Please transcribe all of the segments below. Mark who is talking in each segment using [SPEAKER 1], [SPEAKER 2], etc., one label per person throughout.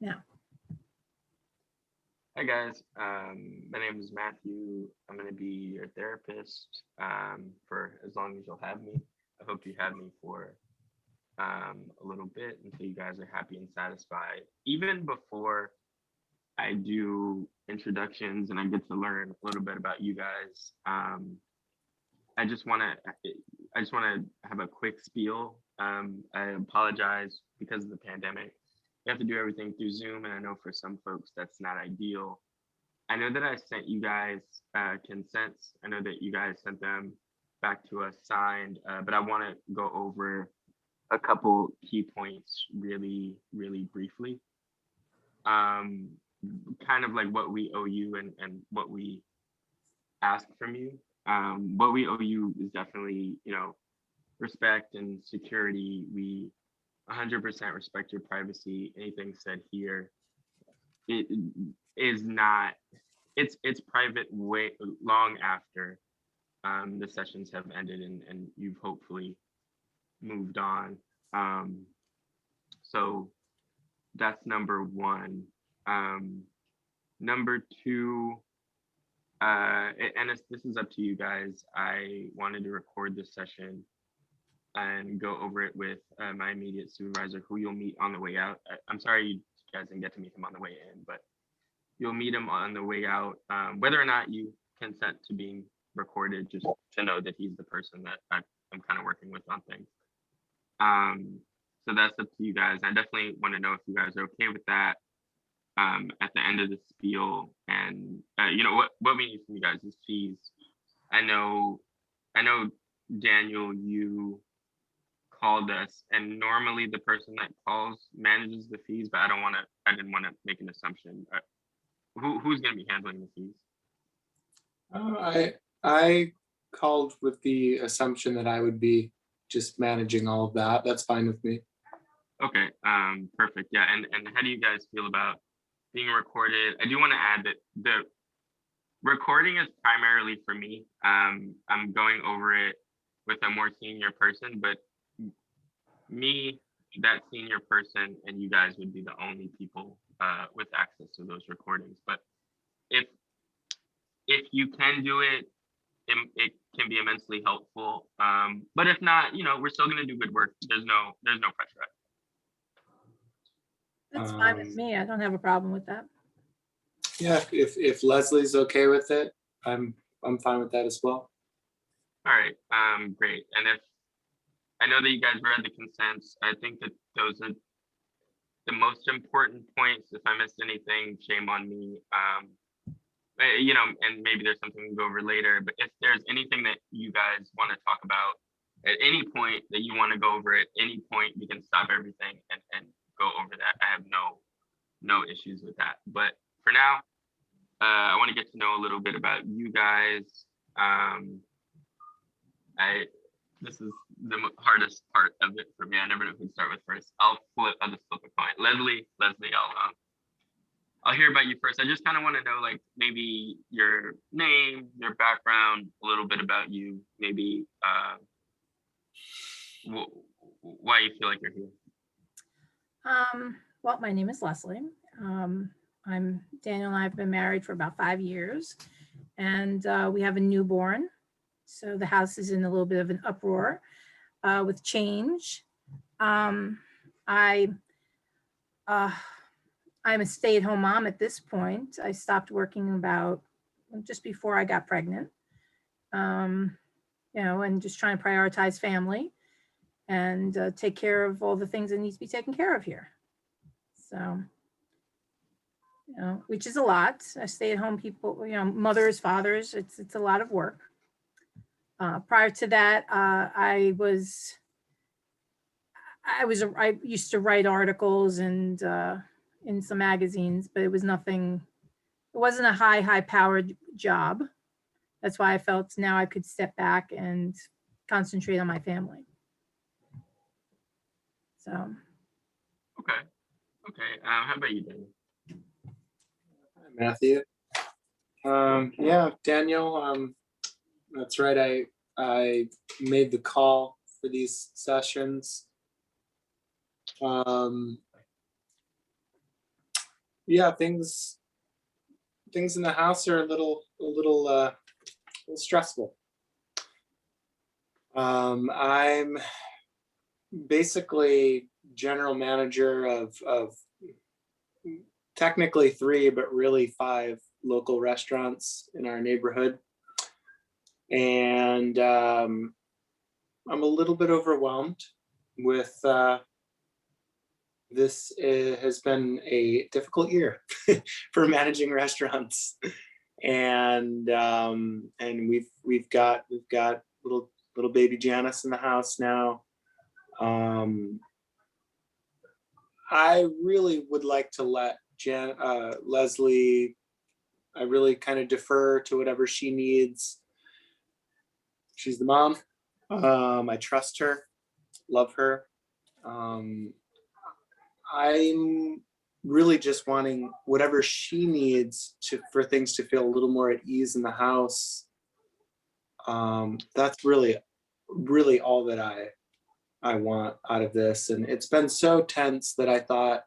[SPEAKER 1] now.
[SPEAKER 2] Hi guys, my name is Matthew. I'm going to be your therapist for as long as you'll have me. I hope you have me for a little bit until you guys are happy and satisfied. Even before I do introductions and I get to learn a little bit about you guys, I just want to I just want to have a quick spiel. I apologize because of the pandemic. We have to do everything through Zoom, and I know for some folks that's not ideal. I know that I sent you guys consents. I know that you guys sent them back to us signed, but I want to go over a couple key points really briefly. Um, Kind of like what we owe you and what we ask from you. What we owe you is definitely, respect and security. We 100% respect your privacy. Anything said here, it is not. It's private way long after the sessions have ended and you've hopefully moved on. Um, so that's number one. Um, Number two, and this is up to you guys. I wanted to record this session and go over it with my immediate supervisor, who you'll meet on the way out. I'm sorry you guys didn't get to meet him on the way in, but you'll meet him on the way out. Whether or not you consent to being recorded, just to know that he's the person that I'm kind of working with on things. Um, so that's up to you guys. I definitely want to know if you guys are okay with that. At the end of the spiel, and what we need from you guys is fees. I know, I know, Daniel, you called us, and normally the person that calls manages the fees, but I didn't want to make an assumption. Who's going to be handling the fees?
[SPEAKER 3] I called with the assumption that I would be just managing all of that. That's fine with me.
[SPEAKER 2] Okay, perfect. Yeah, and how do you guys feel about being recorded? I do want to add that the recording is primarily for me. I'm going over it with a more senior person, but me, that senior person, and you guys would be the only people with access to those recordings. But if if you can do it, it can be immensely helpful. But if not, we're still gonna do good work. There's no pressure.
[SPEAKER 1] That's fine with
[SPEAKER 3] Um,
[SPEAKER 1] me. I don't have a problem with that.
[SPEAKER 3] yeah, if Leslie's okay with it, I'm fine with that as well.
[SPEAKER 2] All right, great. And if I know that you guys read the consents, I think that those are the most important points. If I missed anything, shame on me. And maybe there's something we can go over later. But if there's anything that you guys want to talk about at any point that you want to go over at any point, we can stop everything and go over that. I have no issues with that. But for now, I want to get to know a little bit about you guys. I This is the hardest part of it for me. I never know who to start with first. I'll just flip a coin. Leslie, I'll hear about you first. I just kind of want to know, like, maybe your name, your background, a little bit about you, maybe why you feel like you're here.
[SPEAKER 1] Well, my name is Leslie. I'm Daniel and I have been married for about 5 years, and we have a newborn. So the house is in a little bit of an uproar with change. I I'm a stay-at-home mom at this point. I stopped working about just before I got pregnant. And just trying to prioritize family and take care of all the things that needs to be taken care of here. So, which is a lot. Stay-at-home people, mothers, fathers, it's a lot of work. Prior to that, I used to write articles and in some magazines, but it was nothing. It wasn't a high powered job. That's why I felt now I could step back and concentrate on my family. So.
[SPEAKER 2] Okay. How about you, Daniel?
[SPEAKER 3] Hi, Matthew. Yeah, Daniel. That's right. I made the call for these sessions. yeah, things in the house are a little stressful. I'm basically general manager of technically 3, but really 5 local restaurants in our neighborhood. And I'm a little bit overwhelmed with this has been a difficult year for managing restaurants. And we've got little baby Janice in the house now. I really would like to let Leslie, I really kind of defer to whatever she needs. She's the mom. I trust her, love her. I'm really just wanting whatever she needs for things to feel a little more at ease in the house. That's really all that I want out of this. And it's been so tense that I thought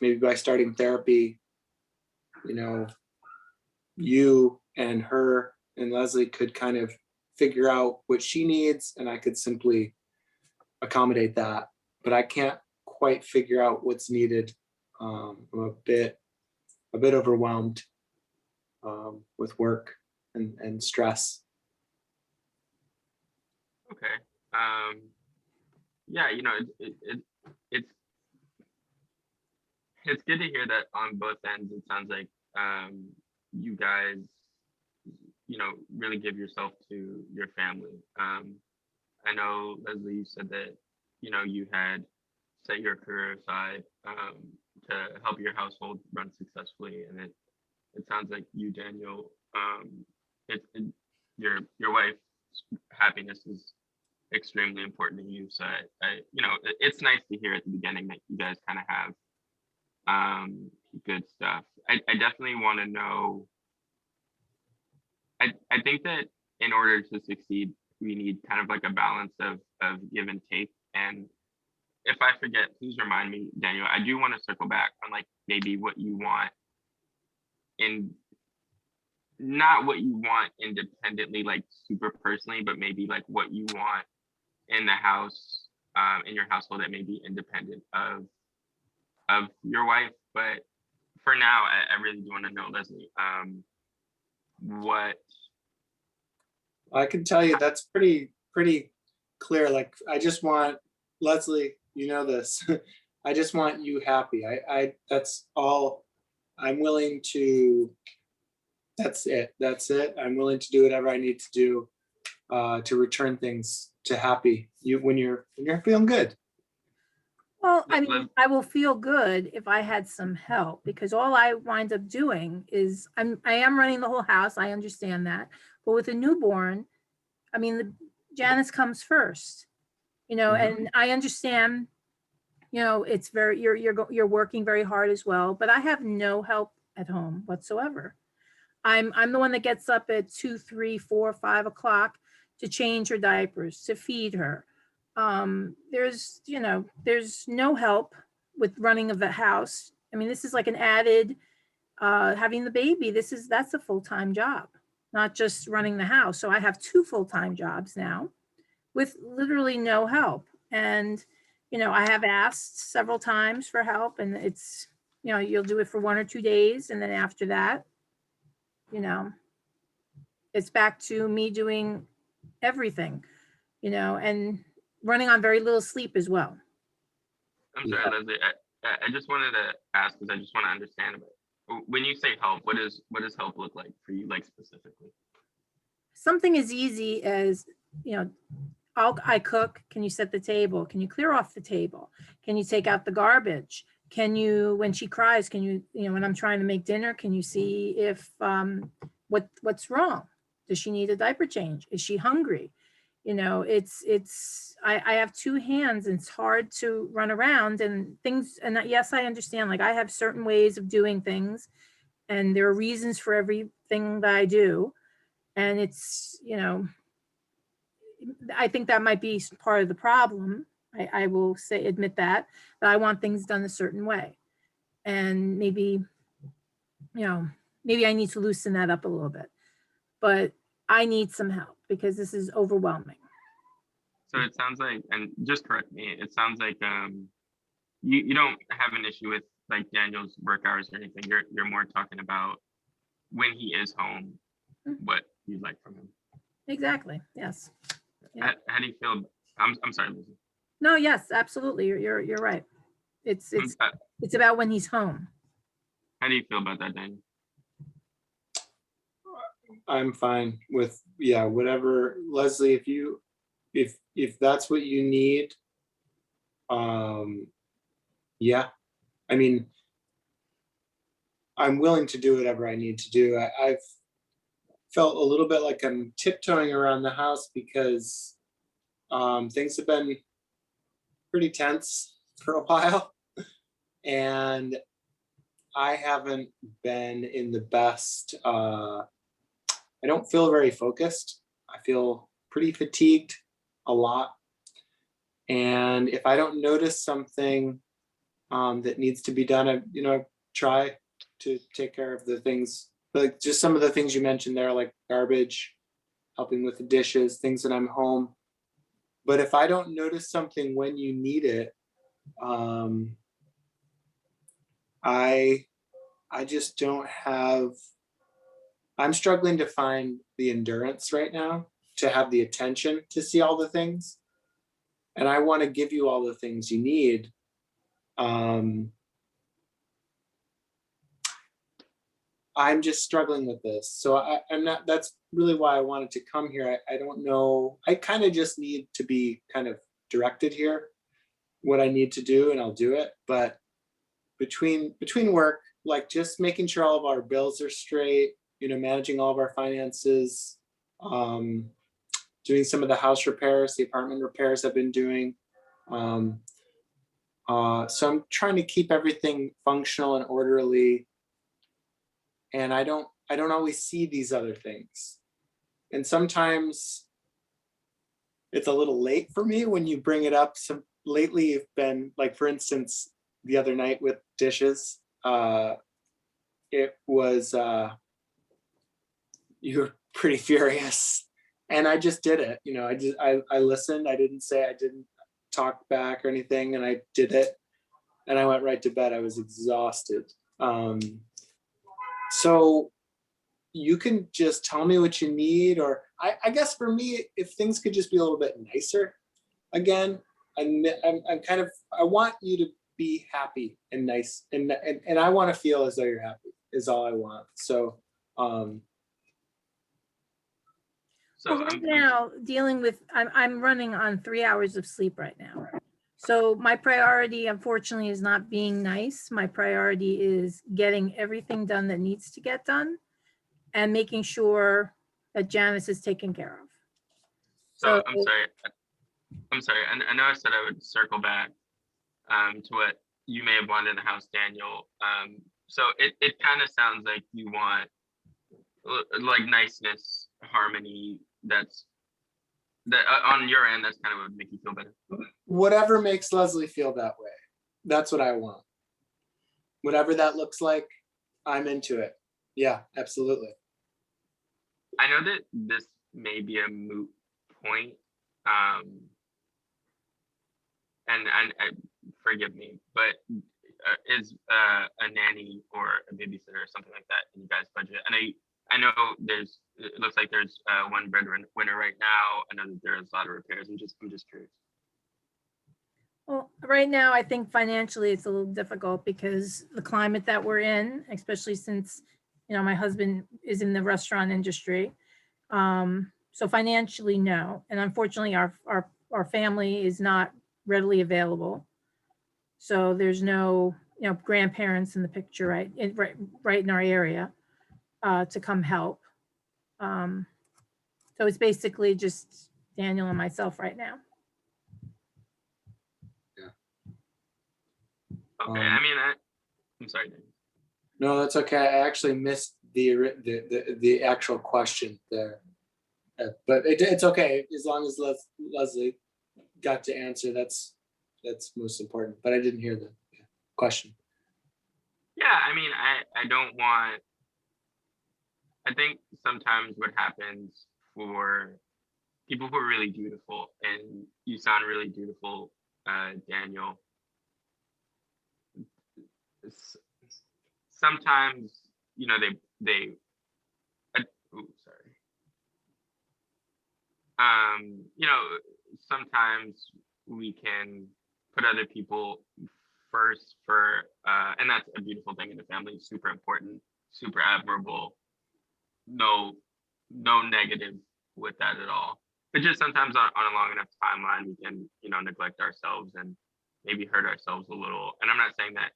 [SPEAKER 3] maybe by starting therapy, you and her and Leslie could kind of figure out what she needs, and I could simply accommodate that. But I can't quite figure out what's needed. I'm a bit overwhelmed with work and stress.
[SPEAKER 2] Okay. Yeah, it's good to hear that on both ends. It sounds like you guys, really give yourself to your family. I know, Leslie, you said that, you had set your career aside to help your household run successfully. And it sounds like you, Daniel, your wife's happiness is extremely important to you. So it's nice to hear at the beginning that you guys kind of have good stuff. I definitely want to know. I think that in order to succeed, we need kind of like a balance of give and take. And if I forget, please remind me, Daniel. I do want to circle back on like maybe what you want in, not what you want independently, like super personally, but maybe like what you want in the house, in your household, that may be independent of your wife. But for now, I really do want to know, Leslie, what
[SPEAKER 3] I can tell you that's pretty clear. Like, I just want, Leslie, this. I just want you happy. I that's all I'm willing to. That's it. I'm willing to do whatever I need to do to return things to happy. When you're feeling good.
[SPEAKER 1] Well, I mean, I will feel good if I had some help, because all I wind up doing is I am running the whole house. I understand that. But with a newborn, I mean, Janice comes first, and I understand, it's very, you're working very hard as well, but I have no help at home whatsoever. I'm the one that gets up at 2, 3, 4, 5 o'clock to change her diapers, to feed her. There's no help with running of the house. I mean, this is like an added, having the baby. That's a full-time job, not just running the house. So I have 2 full-time jobs now with literally no help. And, I have asked several times for help, and it's, you'll do it for 1 or 2 days. And then after that, it's back to me doing everything, and running on very little sleep as well.
[SPEAKER 2] I'm sorry, Leslie. I just wanted to ask, because I just want to understand about it. When you say help, what does help look like for you, like specifically?
[SPEAKER 1] Something as easy as, I cook. Can you set the table? Can you clear off the table? Can you take out the garbage? Can you, when she cries, can you, when I'm trying to make dinner, can you see if what's wrong? Does she need a diaper change? Is she hungry? I have 2 hands, and it's hard to run around and things. And yes, I understand, like I have certain ways of doing things, and there are reasons for everything that I do. And it's, I think that might be part of the problem. I will admit that I want things done a certain way. and maybe, maybe I need to loosen that up a little bit. But I need some help because this is overwhelming.
[SPEAKER 2] So it sounds like, and just correct me, it sounds like you don't have an issue with like Daniel's work hours or anything. You're more talking about when he is home, what you'd like from him.
[SPEAKER 1] Exactly. Yes. Yeah.
[SPEAKER 2] How do you feel? I'm sorry, Lizzie.
[SPEAKER 1] No, yes, absolutely. You're right. It's about when he's home.
[SPEAKER 2] How do you feel about that, Daniel?
[SPEAKER 3] I'm fine with, yeah, whatever, Leslie, if that's what you need. Yeah, I mean, I'm willing to do whatever I need to do. I've felt a little bit like I'm tiptoeing around the house because things have been pretty tense for a while. And I haven't been in the best, I don't feel very focused. I feel pretty fatigued a lot. And if I don't notice something that needs to be done, I try to take care of the things, like just some of the things you mentioned there, like garbage, helping with the dishes, things that I'm home. But if I don't notice something when you need it, I just don't have, I'm struggling to find the endurance right now to have the attention to see all the things. And I want to give you all the things you need. I'm just struggling with this. So I'm not, that's really why I wanted to come here. I don't know. I kind of just need to be kind of directed here, what I need to do, and I'll do it. But between work, like just making sure all of our bills are straight, managing all of our finances, doing some of the house repairs, the apartment repairs I've been doing. So I'm trying to keep everything functional and orderly. And I don't always see these other things. And sometimes it's a little late for me when you bring it up. So lately you've been, like, for instance, the other night with dishes, it was, you were pretty furious. And I just did it. I listened. I didn't talk back or anything. And I did it. And I went right to bed. I was exhausted. So you can just tell me what you need, or I guess for me, if things could just be a little bit nicer again, I'm kind of, I want you to be happy and nice, and I want to feel as though you're happy is all I want. So,
[SPEAKER 1] Well, right now, dealing with, I'm running on 3 hours of sleep right now. So my priority, unfortunately, is not being nice. My priority is getting everything done that needs to get done and making sure that Janice is taken care of.
[SPEAKER 2] So I'm sorry. I know I said I would circle back to what you may have wanted in the house, Daniel. So it kind of sounds like you want like niceness, harmony. That on your end, that's kind of what would make you feel better.
[SPEAKER 3] Whatever makes Leslie feel that way, that's what I want. Whatever that looks like, I'm into it. Yeah, absolutely.
[SPEAKER 2] I know that this may be a moot point, and forgive me, but is a nanny or a babysitter or something like that in you guys' budget? And I know it looks like there's one breadwinner right now. I know that there's a lot of repairs. I'm just curious.
[SPEAKER 1] Well, right now, I think financially it's a little difficult because the climate that we're in, especially since, my husband is in the restaurant industry. So financially, no. And unfortunately, our family is not readily available. So there's no, grandparents in the picture, right in our area to come help. So it's basically just Daniel and myself right now.
[SPEAKER 2] Okay, I'm sorry, Daniel.
[SPEAKER 3] No, that's okay. I actually missed the actual question there, but it's okay as long as Leslie got to answer. That's most important. But I didn't hear the question.
[SPEAKER 2] Yeah, I mean, I don't want, I think sometimes what happens for people who are really beautiful, and you sound really beautiful, Daniel, s- sometimes, you know, ooh, sorry. You know, sometimes we can put other people first and that's a beautiful thing in the family, super important, super admirable. No, no negative with that at all. But just sometimes on a long enough timeline, we can, you know, neglect ourselves and maybe hurt ourselves a little. And I'm not saying that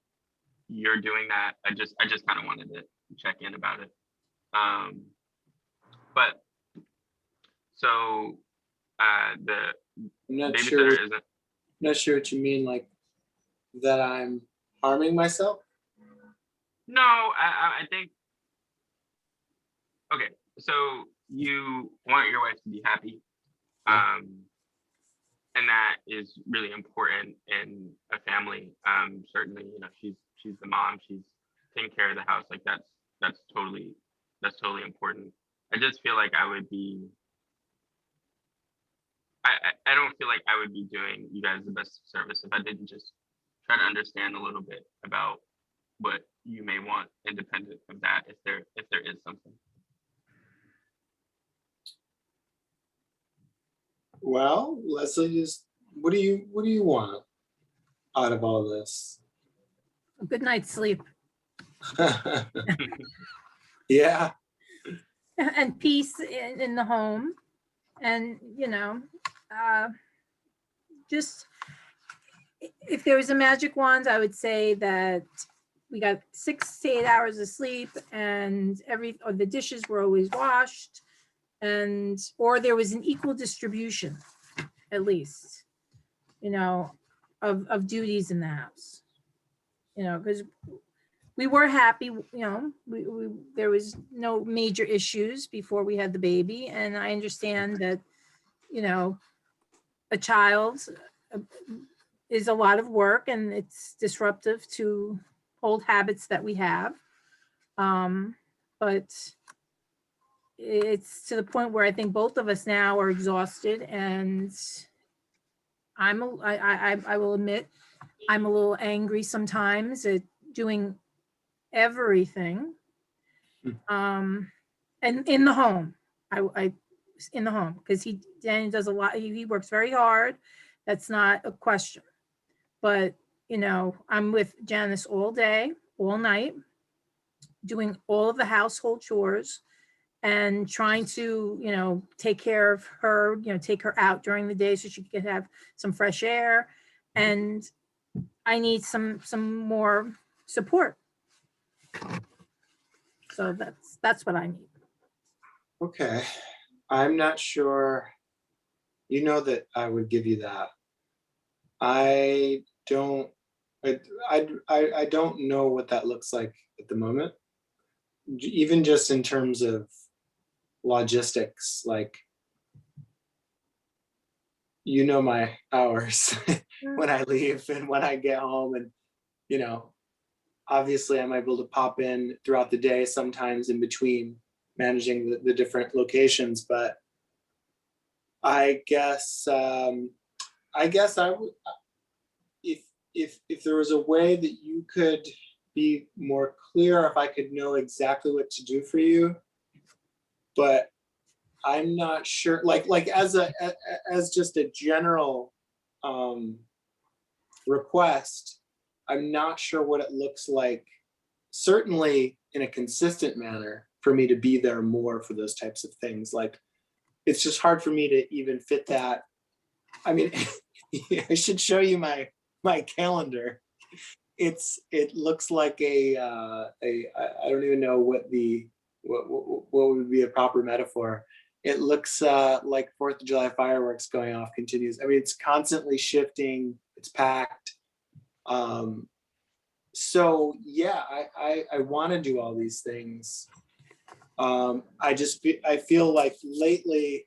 [SPEAKER 2] you're doing that. I just kind of wanted to check in about it. Um, but so the
[SPEAKER 3] I'm not sure,
[SPEAKER 2] babysitter isn't.
[SPEAKER 3] not sure what you mean, like that I'm harming myself.
[SPEAKER 2] No, I think okay. So you want your wife to be happy,
[SPEAKER 3] Yeah.
[SPEAKER 2] and that is really important in a family. Certainly, you know, she's the mom. She's taking care of the house. Like that's totally important. I just feel like I would be. I don't feel like I would be doing you guys the best service if I didn't just try to understand a little bit about what you may want independent of that if there is something.
[SPEAKER 3] Well, Leslie, just what do you want out of all this?
[SPEAKER 1] A good night's sleep
[SPEAKER 3] Yeah.
[SPEAKER 1] and peace in the home. And, just if there was a magic wand, I would say that we got 6 to 8 hours of sleep and or the dishes were always washed or there was an equal distribution, at least, you know, of duties in the house, because we were happy, there was no major issues before we had the baby. And I understand that, a child uh, is a lot of work and it's disruptive to old habits that we have. But it's to the point where I think both of us now are exhausted, and I will admit I'm a little angry sometimes at doing everything. And in the home, I in the home, because Daniel does a lot. He works very hard. That's not a question. But I'm with Janice all day, all night, doing all of the household chores and trying to, take care of her, take her out during the day so she can have some fresh air. And I need some more support. So that's what I need.
[SPEAKER 3] Okay. I'm not sure. You know that I would give you that. I don't. I don't know what that looks like at the moment. Even just in terms of logistics, like my hours when I leave and when I get home, and you know, obviously I'm able to pop in throughout the day, sometimes in between managing the different locations, but I guess I would, if if there was a way that you could be more clear, if I could know exactly what to do for you, but I'm not sure, like as just a general um request, I'm not sure what it looks like, certainly in a consistent manner, for me to be there more for those types of things. Like, it's just hard for me to even fit that. I mean, I should show you my calendar. It looks like I don't even know what would be a proper metaphor. It looks like 4th of July fireworks going off continues. I mean, it's constantly shifting. It's packed. Um, so yeah, I want to do all these things. I feel like lately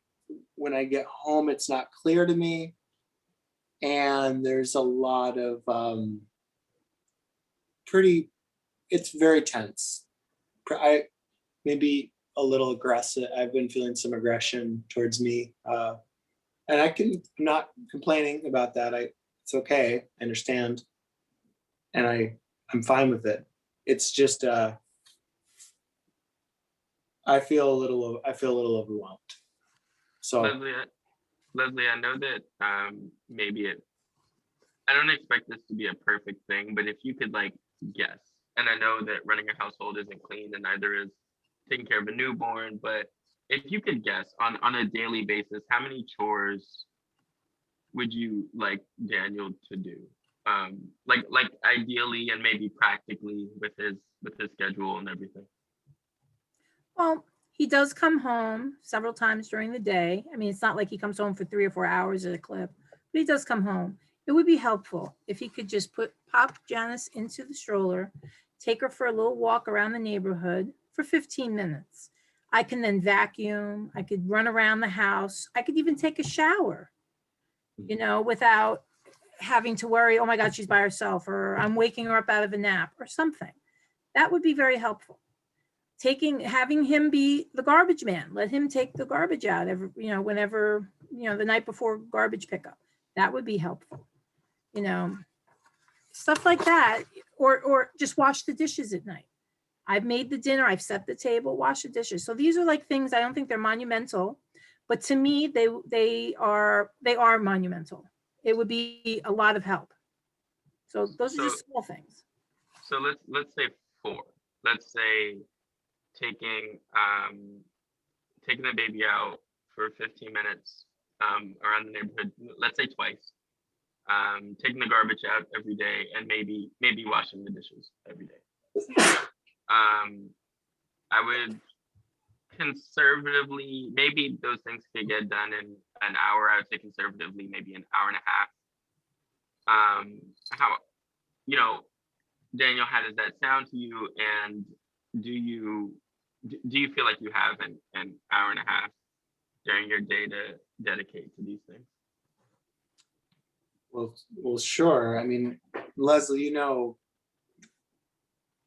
[SPEAKER 3] when I get home, it's not clear to me, and there's a lot of pretty it's very tense. I maybe a little aggressive. I've been feeling some aggression towards me. And I'm not complaining about that. It's okay. I understand. And I'm fine with it. It's just I feel a little overwhelmed. So
[SPEAKER 2] Leslie, I know that maybe I don't expect this to be a perfect thing, but if you could like guess, and I know that running a household isn't clean and neither is taking care of a newborn, but if you could guess on a daily basis, how many chores would you like Daniel to do? Like ideally and maybe practically with his schedule and everything.
[SPEAKER 1] Well, he does come home several times during the day. I mean, it's not like he comes home for 3 or 4 hours at a clip, but he does come home. It would be helpful if he could just pop Janice into the stroller, take her for a little walk around the neighborhood for 15 minutes. I can then vacuum. I could run around the house. I could even take a shower, without having to worry, oh my God, she's by herself, or I'm waking her up out of a nap or something. That would be very helpful. Having him be the garbage man, let him take the garbage out whenever, the night before garbage pickup. That would be helpful. Stuff like that, or just wash the dishes at night. I've made the dinner, I've set the table, wash the dishes. So these are like things, I don't think they're monumental, but to me, they are monumental. It would be a lot of help. So those are just small things.
[SPEAKER 2] So let's say 4. Let's say taking the baby out for 15 minutes around the neighborhood, let's say twice. Taking the garbage out every day and maybe washing the dishes every day. I would conservatively, maybe those things could get done in an hour. I would say conservatively, maybe an hour and a half. Daniel, how does that sound to you? And do you feel like you have an hour and a half during your day to dedicate to these things?
[SPEAKER 3] Well, sure. I mean, Leslie,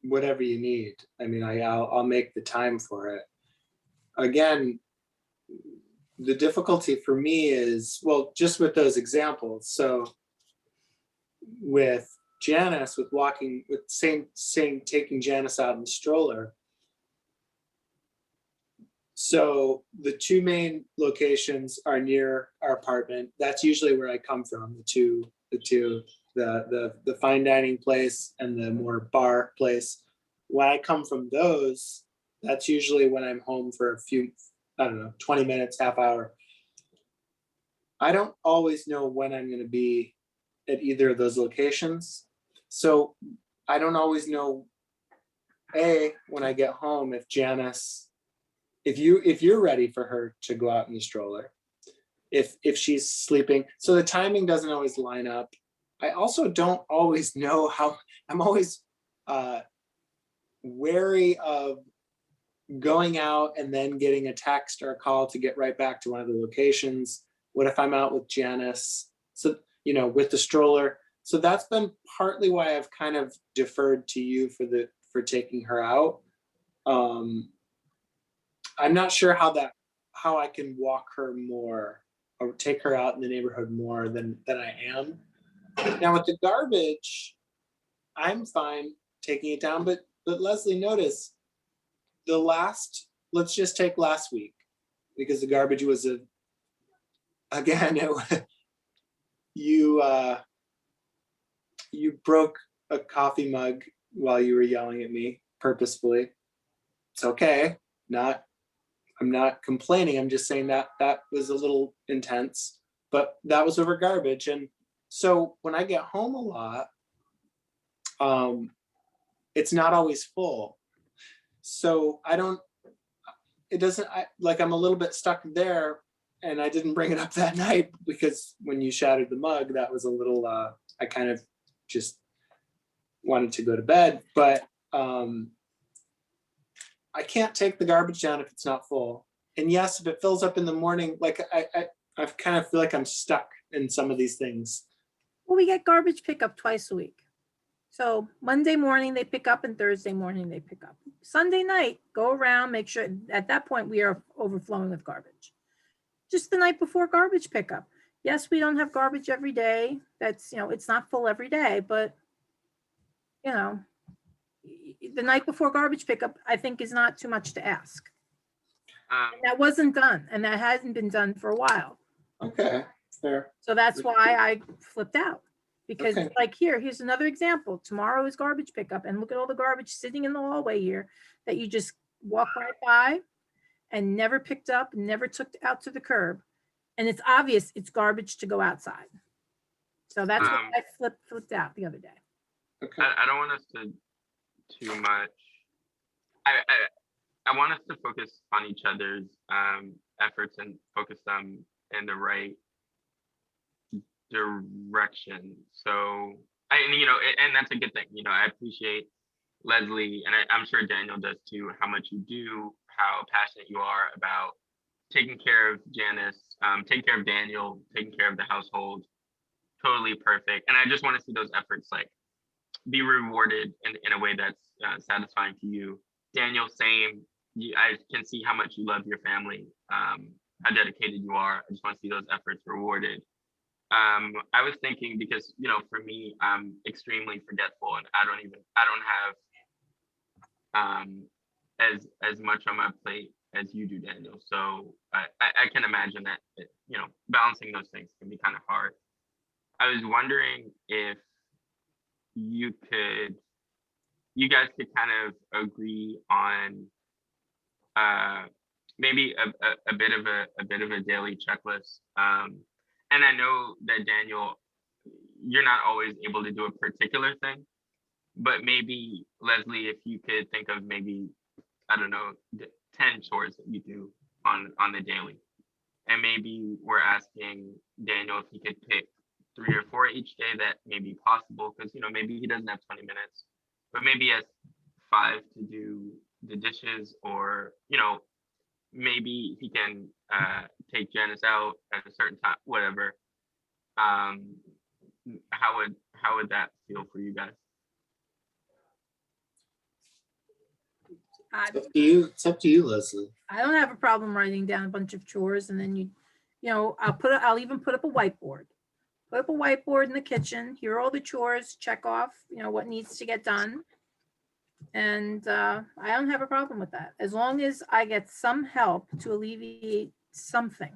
[SPEAKER 3] whatever you need. I mean, I'll make the time for it. Again, the difficulty for me is, well, just with those examples. So with Janice, taking Janice out in the stroller. So the 2 main locations are near our apartment. That's usually where I come from. The fine dining place and the more bar place. When I come from those, that's usually when I'm home for a few, 20 minutes, half hour. I don't always know when I'm going to be at either of those locations. So I don't always know, when I get home, if Janice, if you're ready for her to go out in the stroller, if she's sleeping. So the timing doesn't always line up. I also don't always know how. I'm always wary of going out and then getting a text or a call to get right back to one of the locations. What if I'm out with Janice? So, with the stroller. So that's been partly why I've kind of deferred to you for taking her out. I'm not sure how I can walk her more or take her out in the neighborhood more than I am. Now with the garbage, I'm fine taking it down, but Leslie, notice let's just take last week, because the garbage was you broke a coffee mug while you were yelling at me purposefully. It's okay. I'm not complaining. I'm just saying that was a little intense, but that was over garbage. And so when I get home a lot, it's not always full. So I'm a little bit stuck there, and I didn't bring it up that night because when you shattered the mug, that was a little, I kind of just wanted to go to bed, but I can't take the garbage down if it's not full. And yes, if it fills up in the morning, like I kind of feel like I'm stuck in some of these things.
[SPEAKER 1] Well, we get garbage pickup twice a week. So Monday morning they pick up and Thursday morning they pick up. Sunday night, go around, make sure at that point we are overflowing with garbage. Just the night before garbage pickup. Yes, we don't have garbage every day. That's, it's not full every day, but you know, the night before garbage pickup, I think is not too much to ask. And that wasn't done, and that hasn't been done for a while.
[SPEAKER 3] Okay, fair.
[SPEAKER 1] So that's why I flipped out. Because
[SPEAKER 3] Okay.
[SPEAKER 1] like here's another example. Tomorrow is garbage pickup, and look at all the garbage sitting in the hallway here that you just walk right by and never picked up, never took out to the curb. And it's obvious it's garbage to go outside. So that's what I flipped out the other day.
[SPEAKER 3] Okay.
[SPEAKER 2] I don't want us to too much. I want us to focus on each other's efforts and focus them in the right direction. So and that's a good thing. I appreciate Leslie, and I'm sure Daniel does too, how much you do, how passionate you are about taking care of Janice, taking care of Daniel, taking care of the household. Totally perfect. And I just want to see those efforts like be rewarded in a way that's satisfying to you. Daniel, same. I can see how much you love your family, how dedicated you are. I just want to see those efforts rewarded. I was thinking because, for me, I'm extremely forgetful, and I don't have as much on my plate as you do, Daniel. So I can imagine that, balancing those things can be kind of hard. I was wondering if you guys could kind of agree on maybe a bit of a daily checklist. And I know that Daniel, you're not always able to do a particular thing, but maybe Leslie, if you could think of maybe, I don't know, 10 chores that you do on the daily. And maybe we're asking Daniel if he could pick 3 or 4 each day that may be possible, because maybe he doesn't have 20 minutes, but maybe he has 5 to do the dishes, or maybe he can take Janice out at a certain time, whatever. How would that feel for you guys?
[SPEAKER 3] It's up to you, Leslie.
[SPEAKER 1] I don't have a problem writing down a bunch of chores, and then I'll even put up a whiteboard. Put up a whiteboard in the kitchen. Here are all the chores. Check off, what needs to get done. And I don't have a problem with that, as long as I get some help to alleviate something,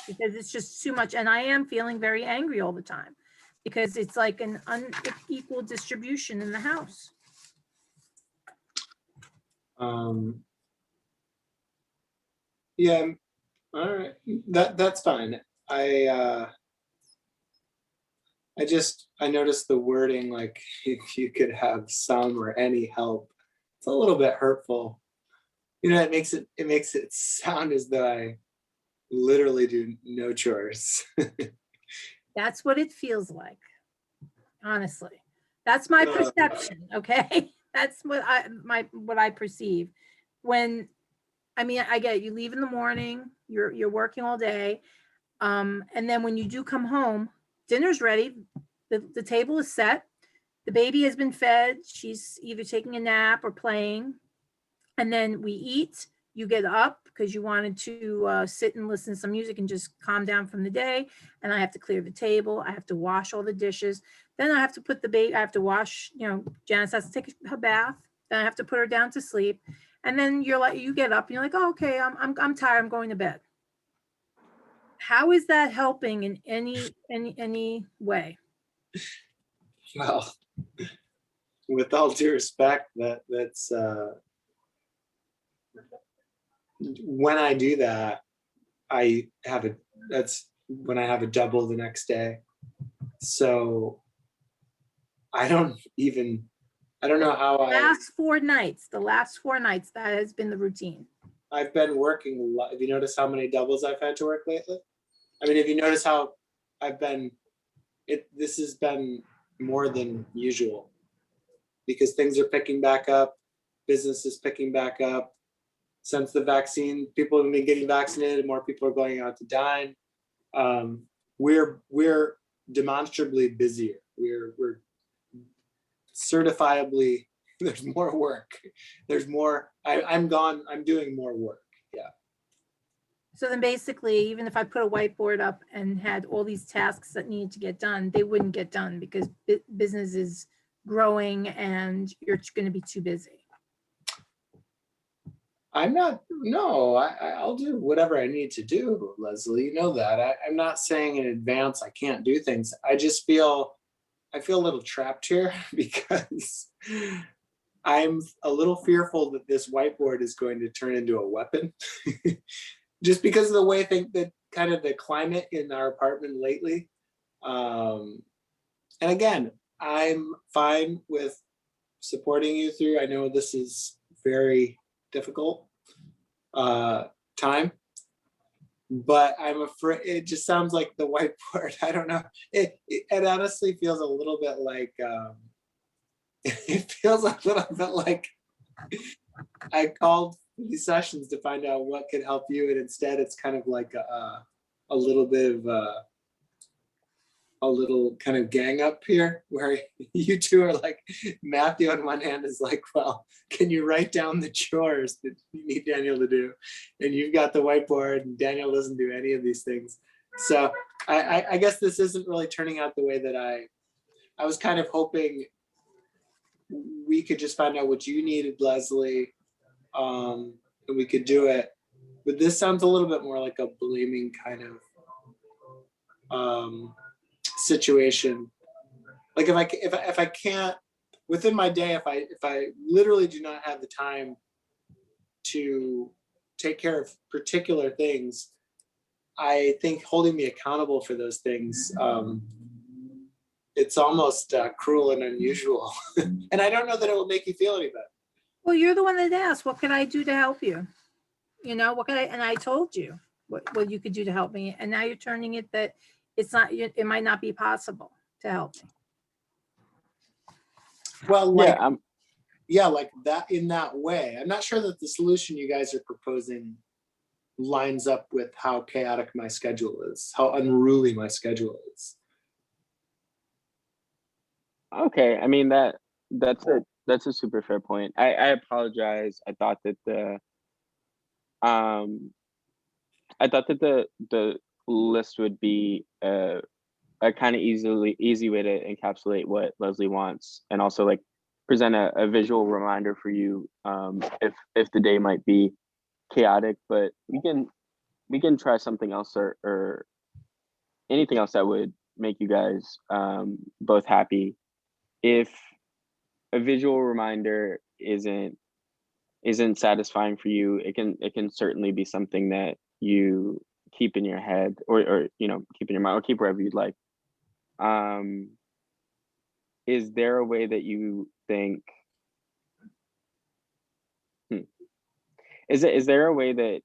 [SPEAKER 1] because it's just too much. And I am feeling very angry all the time because it's like an unequal distribution in the house.
[SPEAKER 3] Yeah, all right, that's fine. I noticed the wording, like if you could have some or any help. It's a little bit hurtful. It makes it sound as though I literally do no chores.
[SPEAKER 1] That's what it feels like, honestly. That's my perception, okay? That's what I perceive. When, I get it, you leave in the morning, you're working all day, and then when you do come home, dinner's ready, the table is set, the baby has been fed, she's either taking a nap or playing, and then we eat. You get up because you wanted to sit and listen to some music and just calm down from the day. And I have to clear the table. I have to wash all the dishes. Then I have to put the baby, I have to wash, Janice has to take her bath. Then I have to put her down to sleep. And then you get up and you're like, oh, okay, I'm tired, I'm going to bed. How is that helping in any way?
[SPEAKER 3] Well, with all due respect, that's when I do that, that's when I have a double the next day. So I don't know how
[SPEAKER 1] The last 4 nights, that has been the routine.
[SPEAKER 3] I've been working a lot. Have you noticed how many doubles I've had to work lately? Have you noticed how this has been more than usual, because things are picking back up, business is picking back up. Since the vaccine, people have been getting vaccinated, more people are going out to dine. We're demonstrably busier. certifiably, there's more work. There's more, I'm gone, I'm doing more work. Yeah.
[SPEAKER 1] So then basically, even if I put a whiteboard up and had all these tasks that needed to get done, they wouldn't get done because business is growing and you're going to be too busy.
[SPEAKER 3] I'm not, no, I'll do whatever I need to do, Leslie. You know that. I'm not saying in advance I can't do things. I just feel, I feel a little trapped here because I'm a little fearful that this whiteboard is going to turn into a weapon. Just because of the way I think that kind of the climate in our apartment lately. And again, I'm fine with supporting you through. I know this is very difficult time, but I'm afraid it just sounds like the whiteboard. I don't know. It honestly feels a little bit like it feels a little bit like I called these sessions to find out what could help you, and instead it's kind of like a little bit of a little kind of gang up here where you two are like, Matthew on one hand is like, well, can you write down the chores that you need Daniel to do? And you've got the whiteboard and Daniel doesn't do any of these things. So I guess this isn't really turning out the way that I was kind of hoping we could just find out what you needed, Leslie, and we could do it. But this sounds a little bit more like a blaming kind of situation. Like if I can't within my day, if I literally do not have the time to take care of particular things, I think holding me accountable for those things, it's almost cruel and unusual. And I don't know that it will make you feel any better.
[SPEAKER 1] Well, you're the one that asked, what could I do to help you? You know, what could I, and I told you what you could do to help me. And now you're turning it that it's not, it might not be possible to help me.
[SPEAKER 3] Well, like,
[SPEAKER 2] Yeah,
[SPEAKER 3] yeah, like that in that way. I'm not sure that the solution you guys are proposing lines up with how chaotic my schedule is, how unruly my schedule is.
[SPEAKER 2] okay. I mean that's a super fair point. I apologize. I thought that the list would be a kind of easy way to encapsulate what Leslie wants, and also like present a visual reminder for you if the day might be chaotic. But we can try something else or anything else that would make you guys both happy. If a visual reminder isn't satisfying for you, it can certainly be something that you keep in your head or you know, keep in your mind or keep wherever you'd like. Is there a way that you think is there a way that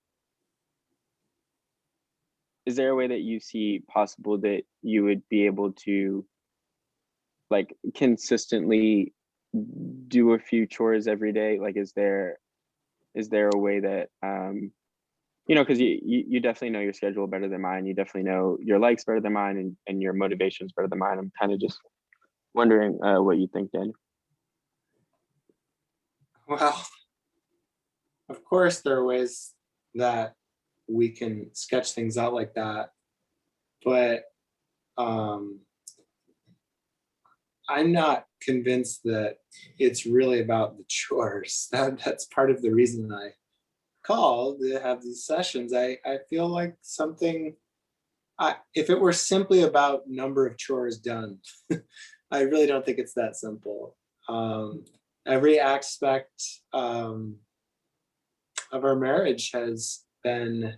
[SPEAKER 2] you see possible that you would be able to like consistently do a few chores every day? Like is there a way that you know, because you definitely know your schedule better than mine, you definitely know your likes better than mine, and your motivations better than mine. I'm kind of just wondering what you think, Daniel.
[SPEAKER 3] Well, of course there are ways that we can sketch things out like that, but I'm not convinced that it's really about the chores. That's part of the reason I called to have these sessions. I feel like something, if it were simply about number of chores done, I really don't think it's that simple. Every aspect of our marriage has been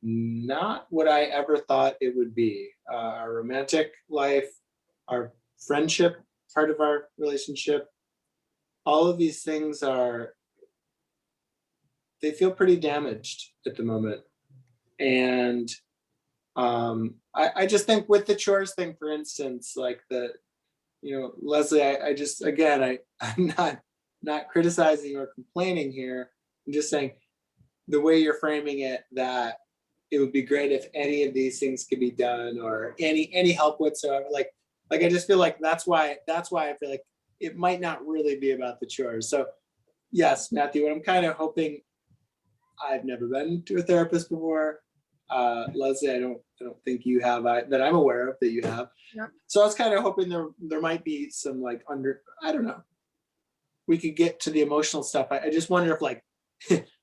[SPEAKER 3] not what I ever thought it would be. Our romantic life, our friendship, part of our relationship, all of these things they feel pretty damaged at the moment. And I just think with the chores thing, for instance, like you know, Leslie, I just, again, I'm not criticizing or complaining here. I'm just saying the way you're framing it, that it would be great if any of these things could be done, or any help whatsoever. Like I just feel like that's why I feel like it might not really be about the chores. So yes, Matthew, what I'm kind of hoping, I've never been to a therapist before. Leslie, I don't think you have, that I'm aware of that you have.
[SPEAKER 1] Yep.
[SPEAKER 3] So I was kind of hoping there might be some like I don't know. We could get to the emotional stuff. I just wonder if like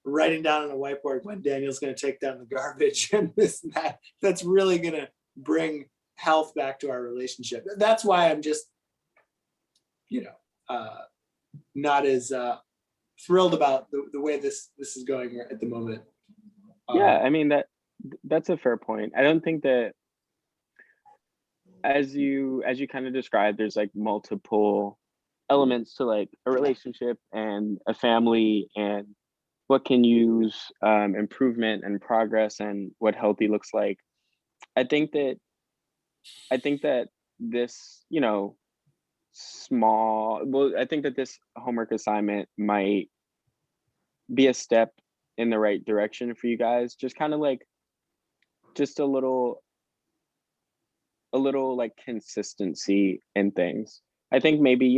[SPEAKER 3] writing down on a whiteboard when Daniel's going to take down the garbage and this and that's really going to bring health back to our relationship. That's why I'm just, not as thrilled about the way this is going at the moment.
[SPEAKER 4] Yeah, I mean that's a fair point. I don't think that, as you kind of described, there's like multiple elements to like a relationship and a family, and what can use improvement and progress, and what healthy looks like. I think that this, I think that this homework assignment might be a step in the right direction for you guys. Just kind of like, just a little like consistency in things. I think maybe,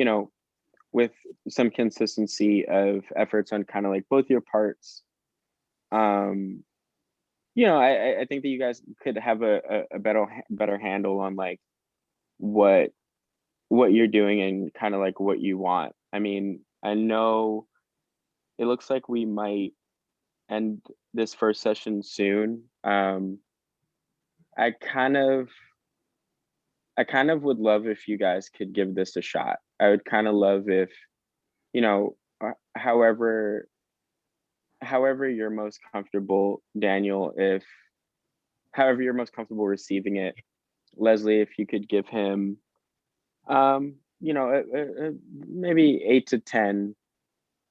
[SPEAKER 4] with some consistency of efforts on kind of like both your parts, I think that you guys could have a better handle on like what you're doing and kind of like what you want. I mean, I know it looks like we might end this first session soon. I kind of would love if you guys could give this a shot. I would kind of love if, however you're most comfortable, Daniel, however you're most comfortable receiving it, Leslie, if you could give him, maybe 8 to 10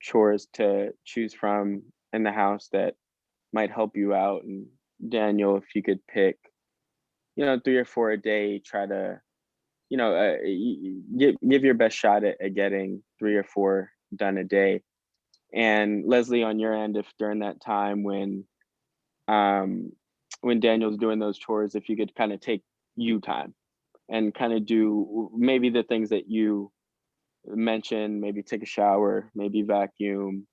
[SPEAKER 4] chores to choose from in the house that might help you out. And Daniel, if you could pick, 3 or 4 a day, try to, give your best shot at getting 3 or 4 done a day. And Leslie, on your end, if during that time when Daniel's doing those chores, if you could kind of take you time and kind of do maybe the things that you mentioned, maybe take a shower, maybe vacuum,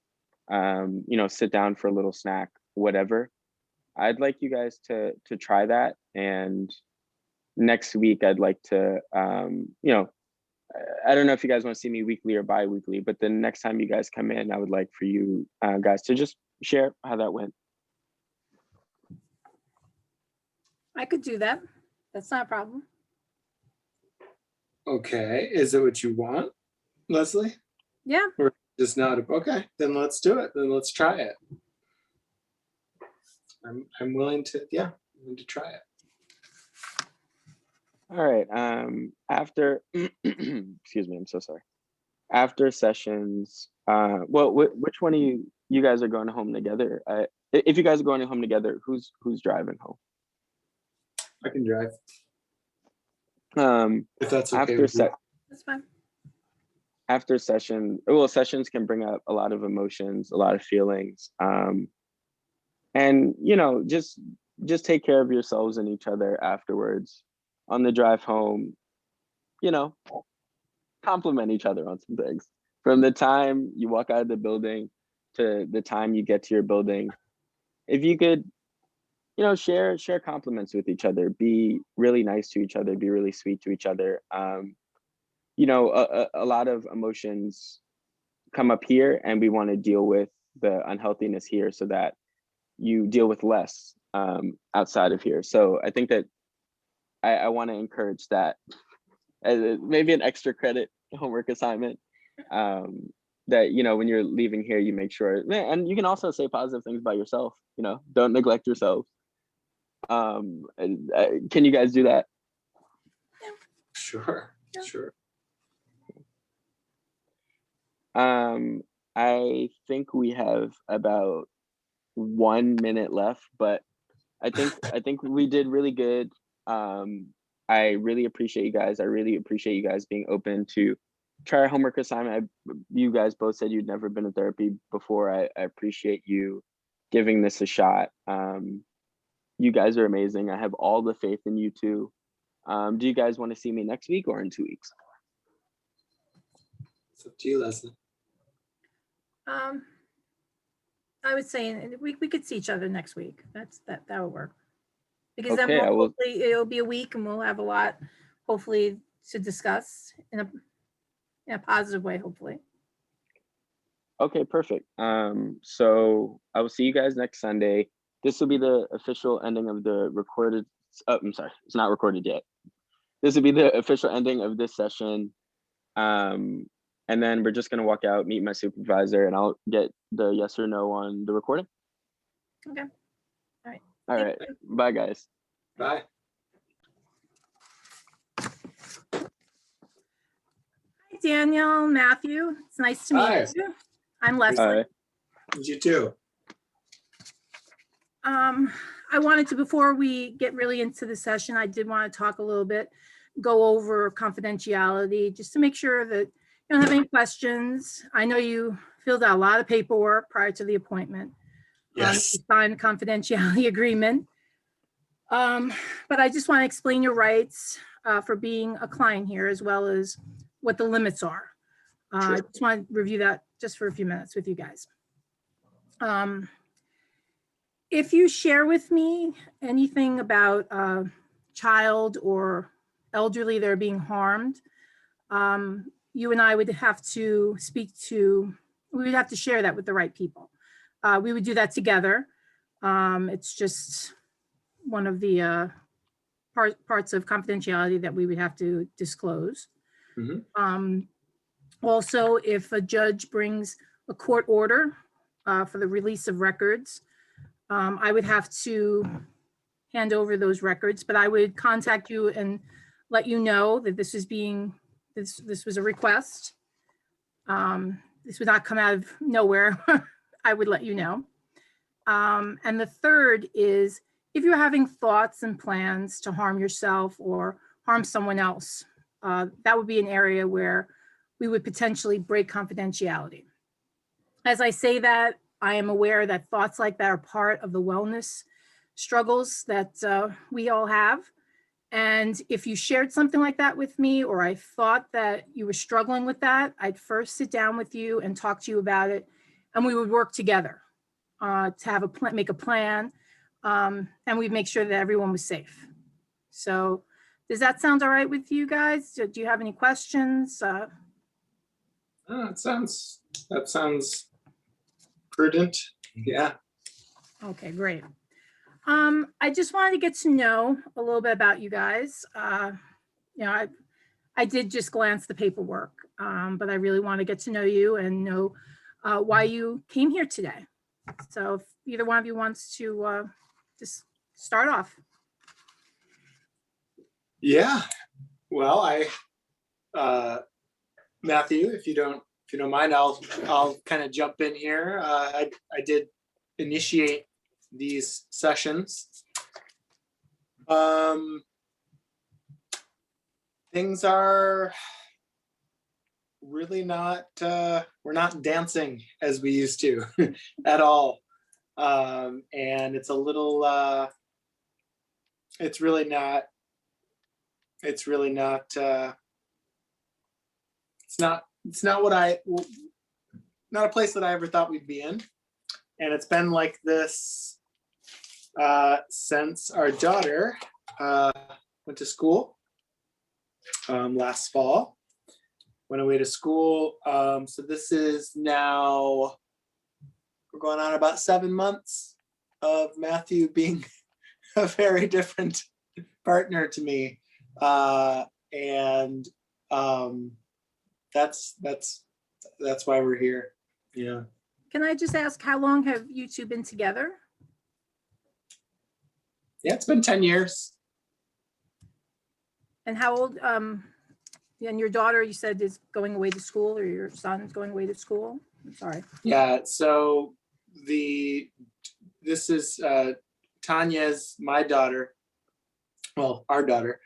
[SPEAKER 4] sit down for a little snack, whatever. I'd like you guys to try that. And next week, I'd like to, I don't know if you guys want to see me weekly or bi-weekly, but the next time you guys come in, I would like for you guys to just share how that went.
[SPEAKER 1] I could do that. That's not a problem.
[SPEAKER 3] Okay, is it what you want, Leslie?
[SPEAKER 1] Yeah,
[SPEAKER 3] Just not, okay, then let's do it. Then let's try it. I'm willing to, try it.
[SPEAKER 4] All right. After, excuse me, I'm so sorry. After sessions, which one of you guys are going home together? If you guys are going home together, who's driving home?
[SPEAKER 3] I can drive. If that's okay.
[SPEAKER 4] After
[SPEAKER 3] with you.
[SPEAKER 1] that's fine.
[SPEAKER 4] After sessions can bring up a lot of emotions, a lot of feelings, and just take care of yourselves and each other afterwards. On the drive home, compliment each other on some things. From the time you walk out of the building to the time you get to your building, if you could, share compliments with each other, be really nice to each other, be really sweet to each other. A lot of emotions come up here, and we want to deal with the unhealthiness here so that you deal with less outside of here. So I think that I want to encourage that as maybe an extra credit homework assignment, that, when you're leaving here, you make sure, and you can also say positive things about yourself, don't neglect yourself. Can you guys do that?
[SPEAKER 3] Sure.
[SPEAKER 4] I think we have about 1 minute left, but I think we did really good. I really appreciate you guys. I really appreciate you guys being open to try a homework assignment. You guys both said you'd never been to therapy before. I appreciate you giving this a shot. You guys are amazing. I have all the faith in you two. Do you guys want to see me next week or in 2 weeks?
[SPEAKER 3] It's up to you, Leslie.
[SPEAKER 1] I would say we could see each other next week. That would work. Because then
[SPEAKER 4] Okay, I will.
[SPEAKER 1] hopefully it'll be a week and we'll have a lot, hopefully, to discuss in a positive way, hopefully.
[SPEAKER 4] Okay, perfect. So I will see you guys next Sunday. This will be the official ending of the recorded. Oh, I'm sorry, it's not recorded yet. This will be the official ending of this session. And then we're just gonna walk out, meet my supervisor, and I'll get the yes or no on the recording.
[SPEAKER 1] Okay. All right.
[SPEAKER 4] All
[SPEAKER 1] Thank
[SPEAKER 4] right.
[SPEAKER 1] you.
[SPEAKER 4] Bye, guys.
[SPEAKER 3] Bye.
[SPEAKER 1] Hi, Daniel, Matthew. It's nice to
[SPEAKER 3] Hi.
[SPEAKER 1] meet you. I'm Leslie.
[SPEAKER 4] All right.
[SPEAKER 3] You too.
[SPEAKER 1] I wanted to, before we get really into the session, I did want to talk a little bit, go over confidentiality, just to make sure that you don't have any questions. I know you filled out a lot of paperwork prior to the appointment.
[SPEAKER 3] Yes.
[SPEAKER 1] You signed a confidentiality agreement. But I just want to explain your rights for being a client here, as well as what the limits are. I
[SPEAKER 3] Sure.
[SPEAKER 1] just want to review that just for a few minutes with you guys. If you share with me anything about a child or elderly that are being harmed, you and I would have to we would have to share that with the right people. We would do that together. It's just one of the parts of confidentiality that we would have to disclose.
[SPEAKER 3] Mhm.
[SPEAKER 1] Also, if a judge brings a court order for the release of records, I would have to hand over those records, but I would contact you and let you know that this was a request. This would not come out of nowhere. I would let you know. And the third is, if you're having thoughts and plans to harm yourself or harm someone else, that would be an area where we would potentially break confidentiality. As I say that, I am aware that thoughts like that are part of the wellness struggles that we all have. And if you shared something like that with me, or I thought that you were struggling with that, I'd first sit down with you and talk to you about it. And we would work together to have make a plan. And we'd make sure that everyone was safe. So does that sound all right with you guys? Do you have any questions?
[SPEAKER 3] Oh, that sounds prudent. Yeah.
[SPEAKER 1] Okay, great. I just wanted to get to know a little bit about you guys. I did just glance the paperwork, but I really want to get to know you and know why you came here today. So if either one of you wants to just start off.
[SPEAKER 3] Yeah. Well, Matthew, if you don't mind, I'll kind of jump in here. I did initiate these sessions. Things are really not, we're not dancing as we used to at all. And it's a little, it's not not a place that I ever thought we'd be in. And it's been like this since our daughter went to school last fall, went away to school. So this is now, we're going on about 7 months of Matthew being a very different partner to me. And that's why we're here. Yeah.
[SPEAKER 1] Can I just ask, how long have you two been together?
[SPEAKER 3] Yeah, it's been 10 years.
[SPEAKER 1] And how old, and your daughter, you said, is going away to school, or your son's going away to school? I'm sorry.
[SPEAKER 3] Yeah, so this is Tanya's, my daughter, well, our daughter,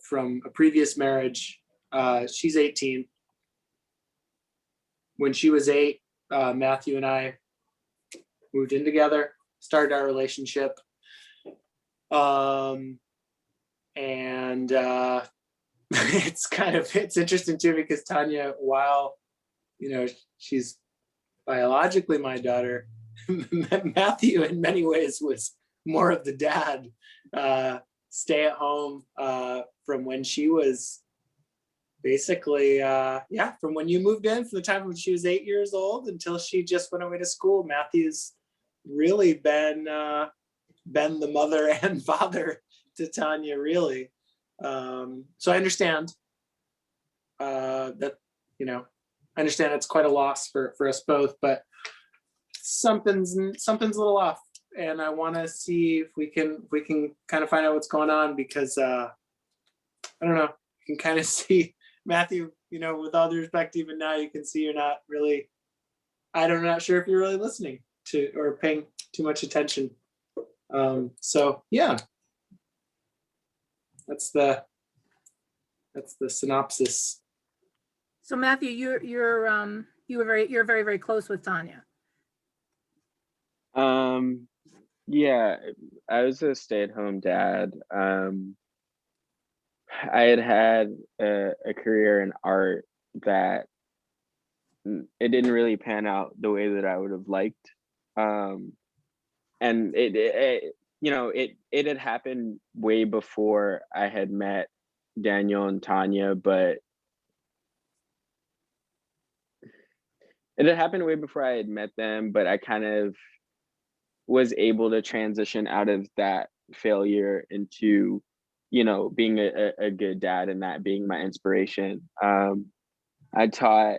[SPEAKER 3] from a previous marriage. She's 18. When she was 8, Matthew and I moved in together, started our relationship. And it's interesting too, because Tanya, while you know, she's biologically my daughter. Matthew in many ways was more of the dad, stay at home from when she was basically, from when you moved in, from the time when she was 8 years old until she just went away to school. Matthew's really been the mother and father to Tanya, really. So I understand that, you know, I understand it's quite a loss for us both, but something's a little off, and I want to see if we can kind of find out what's going on, because I don't know, you can kind of see Matthew, you know, with all due respect, even now you can see you're not really, I'm not sure if you're really listening to or paying too much attention. So yeah, that's the synopsis.
[SPEAKER 1] So Matthew, you're very, very close with Tanya.
[SPEAKER 4] Yeah, I was a stay-at-home dad. I had a career in art that it didn't really pan out the way that I would have liked. And it you know, it had happened way before I had met Daniel and Tanya, but it had happened way before I had met them, but I kind of was able to transition out of that failure into, you know, being a good dad, and that being my inspiration. I taught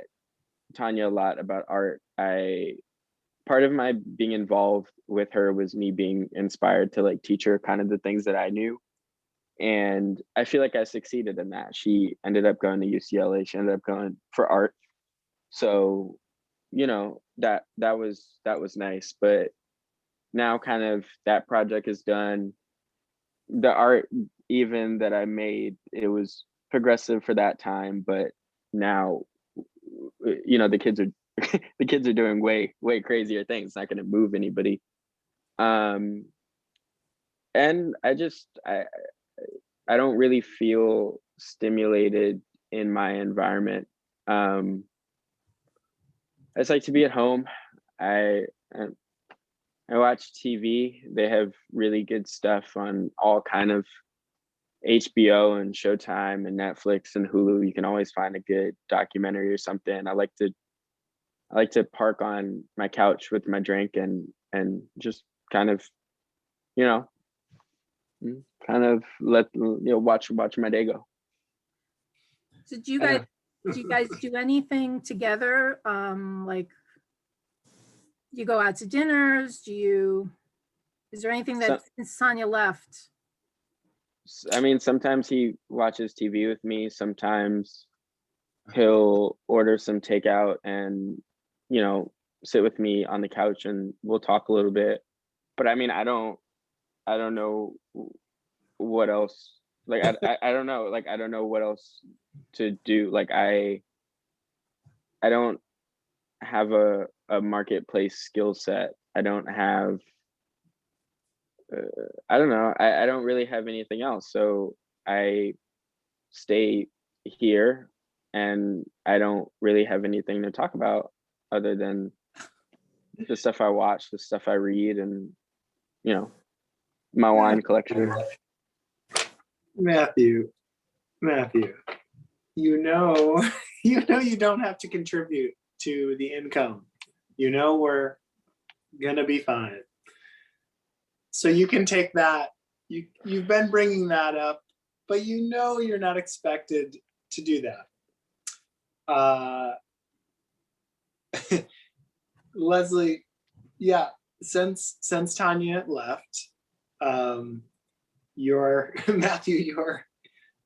[SPEAKER 4] Tanya a lot about art. Part of my being involved with her was me being inspired to like teach her kind of the things that I knew. And I feel like I succeeded in that. She ended up going to UCLA. She ended up going for art. So, you know, that was nice. But now kind of that project is done. The art even that I made, it was progressive for that time, but now, you know, the kids are doing way crazier things. It's not going to move anybody. And I don't really feel stimulated in my environment. I just like to be at home. I watch TV. They have really good stuff on all kind of HBO and Showtime and Netflix and Hulu. You can always find a good documentary or something. I like to park on my couch with my drink and just kind of, you know, let, you know, watch my day go.
[SPEAKER 1] So do you guys do anything together? Like, do you go out to dinners? Is there anything that since Tanya left?
[SPEAKER 4] I mean, sometimes he watches TV with me. Sometimes he'll order some takeout and, you know, sit with me on the couch and we'll talk a little bit. But I mean, I don't know what else. Like, I don't know. Like, I don't know what else to do. Like, I don't have a marketplace skill set. I don't have, I don't know. I don't really have anything else. So I stay here and I don't really have anything to talk about other than the stuff I watch, the stuff I read, and, you know, my wine collection.
[SPEAKER 3] Matthew, you know, you don't have to contribute to the income. You know, we're gonna be fine. So you can take that. You've been bringing that up, but you know you're not expected to do that. Leslie, yeah, since Tanya left, your Matthew, your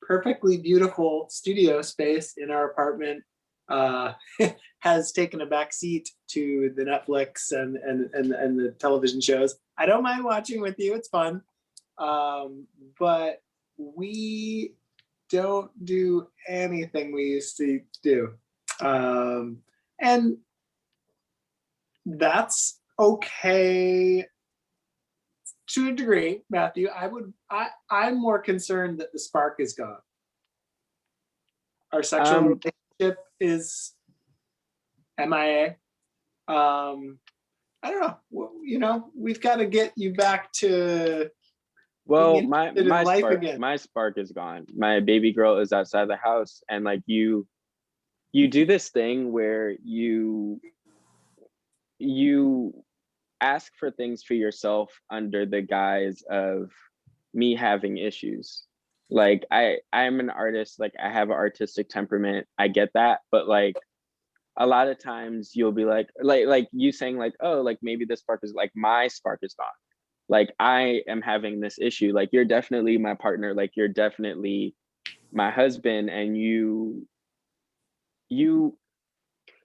[SPEAKER 3] perfectly beautiful studio space in our apartment has taken a back seat to the Netflix and the television shows. I don't mind watching with you, it's fun. But we don't do anything we used to do. And that's okay to a degree, Matthew. I'm more concerned that the spark is gone. Our sexual relationship is MIA. I don't know. You know, we've got to get you back to
[SPEAKER 4] Well,
[SPEAKER 3] being interested in life again.
[SPEAKER 4] my spark is gone. My baby girl is outside the house, and like you do this thing where you ask for things for yourself under the guise of me having issues. Like I'm an artist, like I have an artistic temperament. I get that, but like a lot of times you'll be like you saying like, oh, like maybe the spark is like my spark is gone. Like I am having this issue. Like you're definitely my partner, like you're definitely my husband, and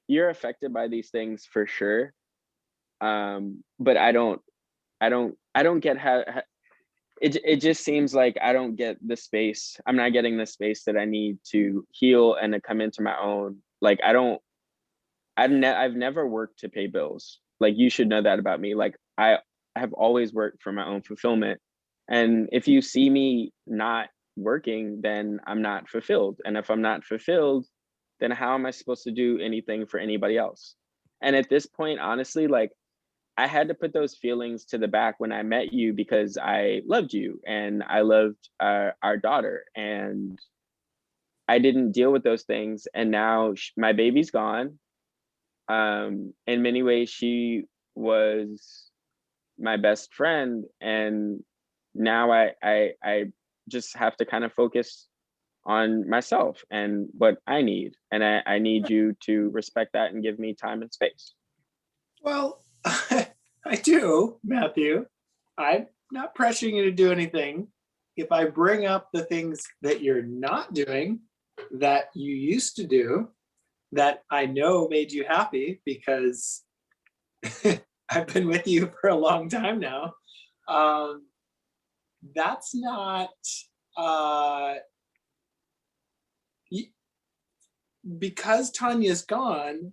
[SPEAKER 4] you're affected by these things for sure. But I don't get how it just seems like I don't get the space. I'm not getting the space that I need to heal and to come into my own. Like I've never worked to pay bills. Like you should know that about me. Like I have always worked for my own fulfillment. And if you see me not working, then I'm not fulfilled. And if I'm not fulfilled, then how am I supposed to do anything for anybody else? And at this point, honestly, like I had to put those feelings to the back when I met you because I loved you and I loved our daughter, and I didn't deal with those things. And now my baby's gone. In many ways, she was my best friend, and now I just have to kind of focus on myself and what I need, and I need you to respect that and give me time and space.
[SPEAKER 3] Well, I do, Matthew. I'm not pressuring you to do anything. If I bring up the things that you're not doing that you used to do that I know made you happy because I've been with you for a long time now, that's not because Tanya's gone.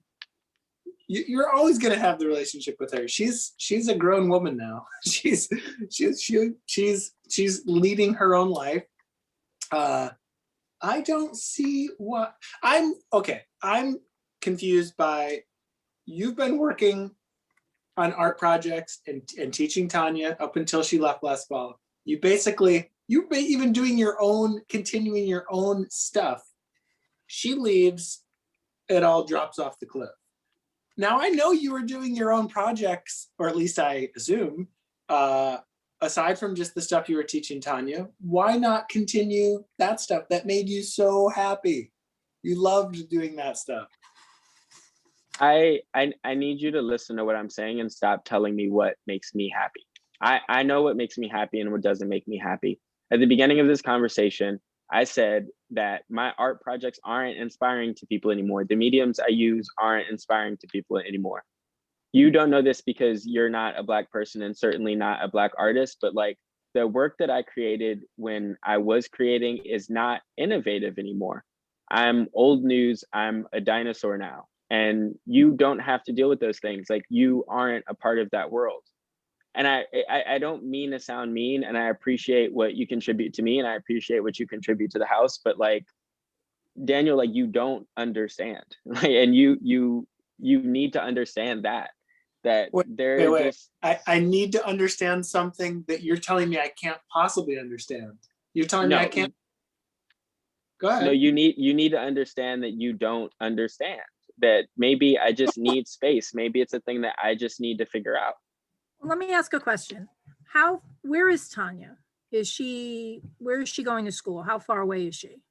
[SPEAKER 3] You're always going to have the relationship with her. She's a grown woman now. She's leading her own life. I don't see what I'm confused by. You've been working on art projects and teaching Tanya up until she left last fall. You've been even doing continuing your own stuff. She leaves, it all drops off the cliff. Now I know you were doing your own projects, or at least I assume, aside from just the stuff you were teaching Tanya. Why not continue that stuff that made you so happy? You loved doing that stuff.
[SPEAKER 4] I need you to listen to what I'm saying and stop telling me what makes me happy. I know what makes me happy and what doesn't make me happy. At the beginning of this conversation, I said that my art projects aren't inspiring to people anymore. The mediums I use aren't inspiring to people anymore. You don't know this because you're not a Black person and certainly not a Black artist, but like the work that I created when I was creating is not innovative anymore. I'm old news. I'm a dinosaur now. And you don't have to deal with those things. Like you aren't a part of that world. And I don't mean to sound mean, and I appreciate what you contribute to me, and I appreciate what you contribute to the house. But like Daniel, like you don't understand, like, and you need to understand that they're just.
[SPEAKER 3] I need to understand something that you're telling me I can't possibly understand. You're telling me I can't. Go ahead.
[SPEAKER 4] No, you need to understand that you don't understand. That maybe I just need space. Maybe it's a thing that I just need to figure out.
[SPEAKER 1] Let me ask a question. Where is Tanya? Where is she going to school? How far away is she?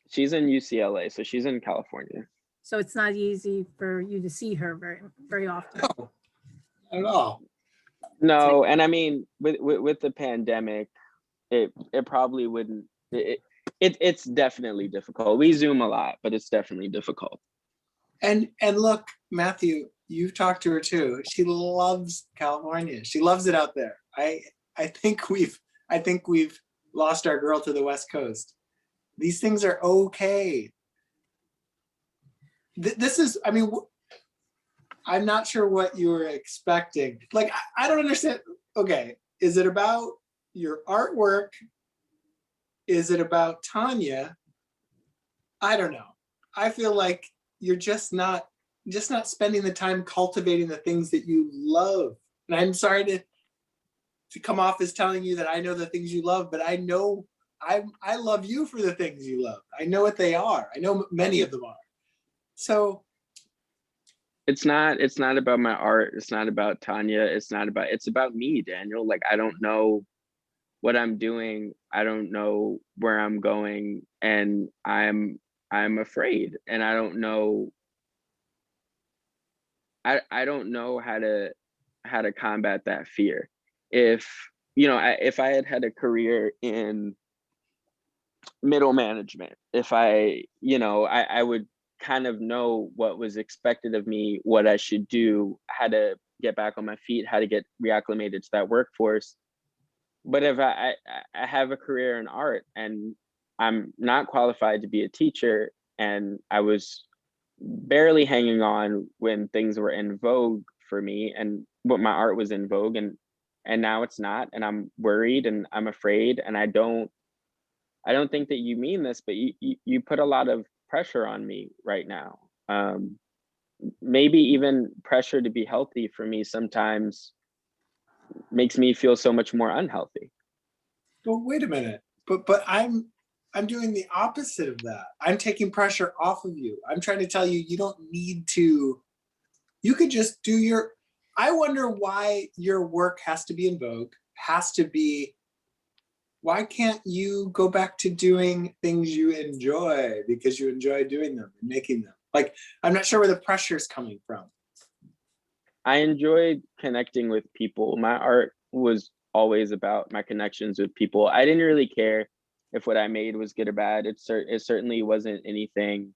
[SPEAKER 4] She's in UCLA, so she's in California.
[SPEAKER 1] So it's not easy for you to see her very, very often.
[SPEAKER 3] No, not at all.
[SPEAKER 4] No, and I mean, with the pandemic, it probably wouldn't. It's definitely difficult. We Zoom a lot, but it's definitely difficult.
[SPEAKER 3] And look, Matthew, you've talked to her too. She loves California. She loves it out there. I think we've lost our girl to the West Coast. These things are okay. This is, I mean, I'm not sure what you were expecting. Like, I don't understand. Okay, is it about your artwork? Is it about Tanya? I don't know. I feel like you're just not not spending the time cultivating the things that you love. And I'm sorry to come off as telling you that I know the things you love, but I know I love you for the things you love. I know what they are. I know many of them are. So
[SPEAKER 4] it's not about my art. It's not about Tanya. It's about me, Daniel. Like, I don't know what I'm doing. I don't know where I'm going, and I'm afraid, and I don't know how to combat that fear. If if I had a career in middle management, if I would kind of know what was expected of me, what I should do, how to get back on my feet, how to get reacclimated to that workforce. But if I have a career in art and I'm not qualified to be a teacher, and I was barely hanging on when things were in vogue for me and what my art was in vogue, and now it's not, and I'm worried and I'm afraid, and I don't think that you mean this, but you put a lot of pressure on me right now. Maybe even pressure to be healthy for me sometimes makes me feel so much more unhealthy.
[SPEAKER 3] But wait a minute. But I'm doing the opposite of that. I'm taking pressure off of you. I'm trying to tell you, you don't need to. You could just do your. I wonder why your work has to be in vogue. Has to be. Why can't you go back to doing things you enjoy because you enjoy doing them and making them? Like, I'm not sure where the pressure is coming from.
[SPEAKER 4] I enjoyed connecting with people. My art was always about my connections with people. I didn't really care if what I made was good or bad. It certainly wasn't anything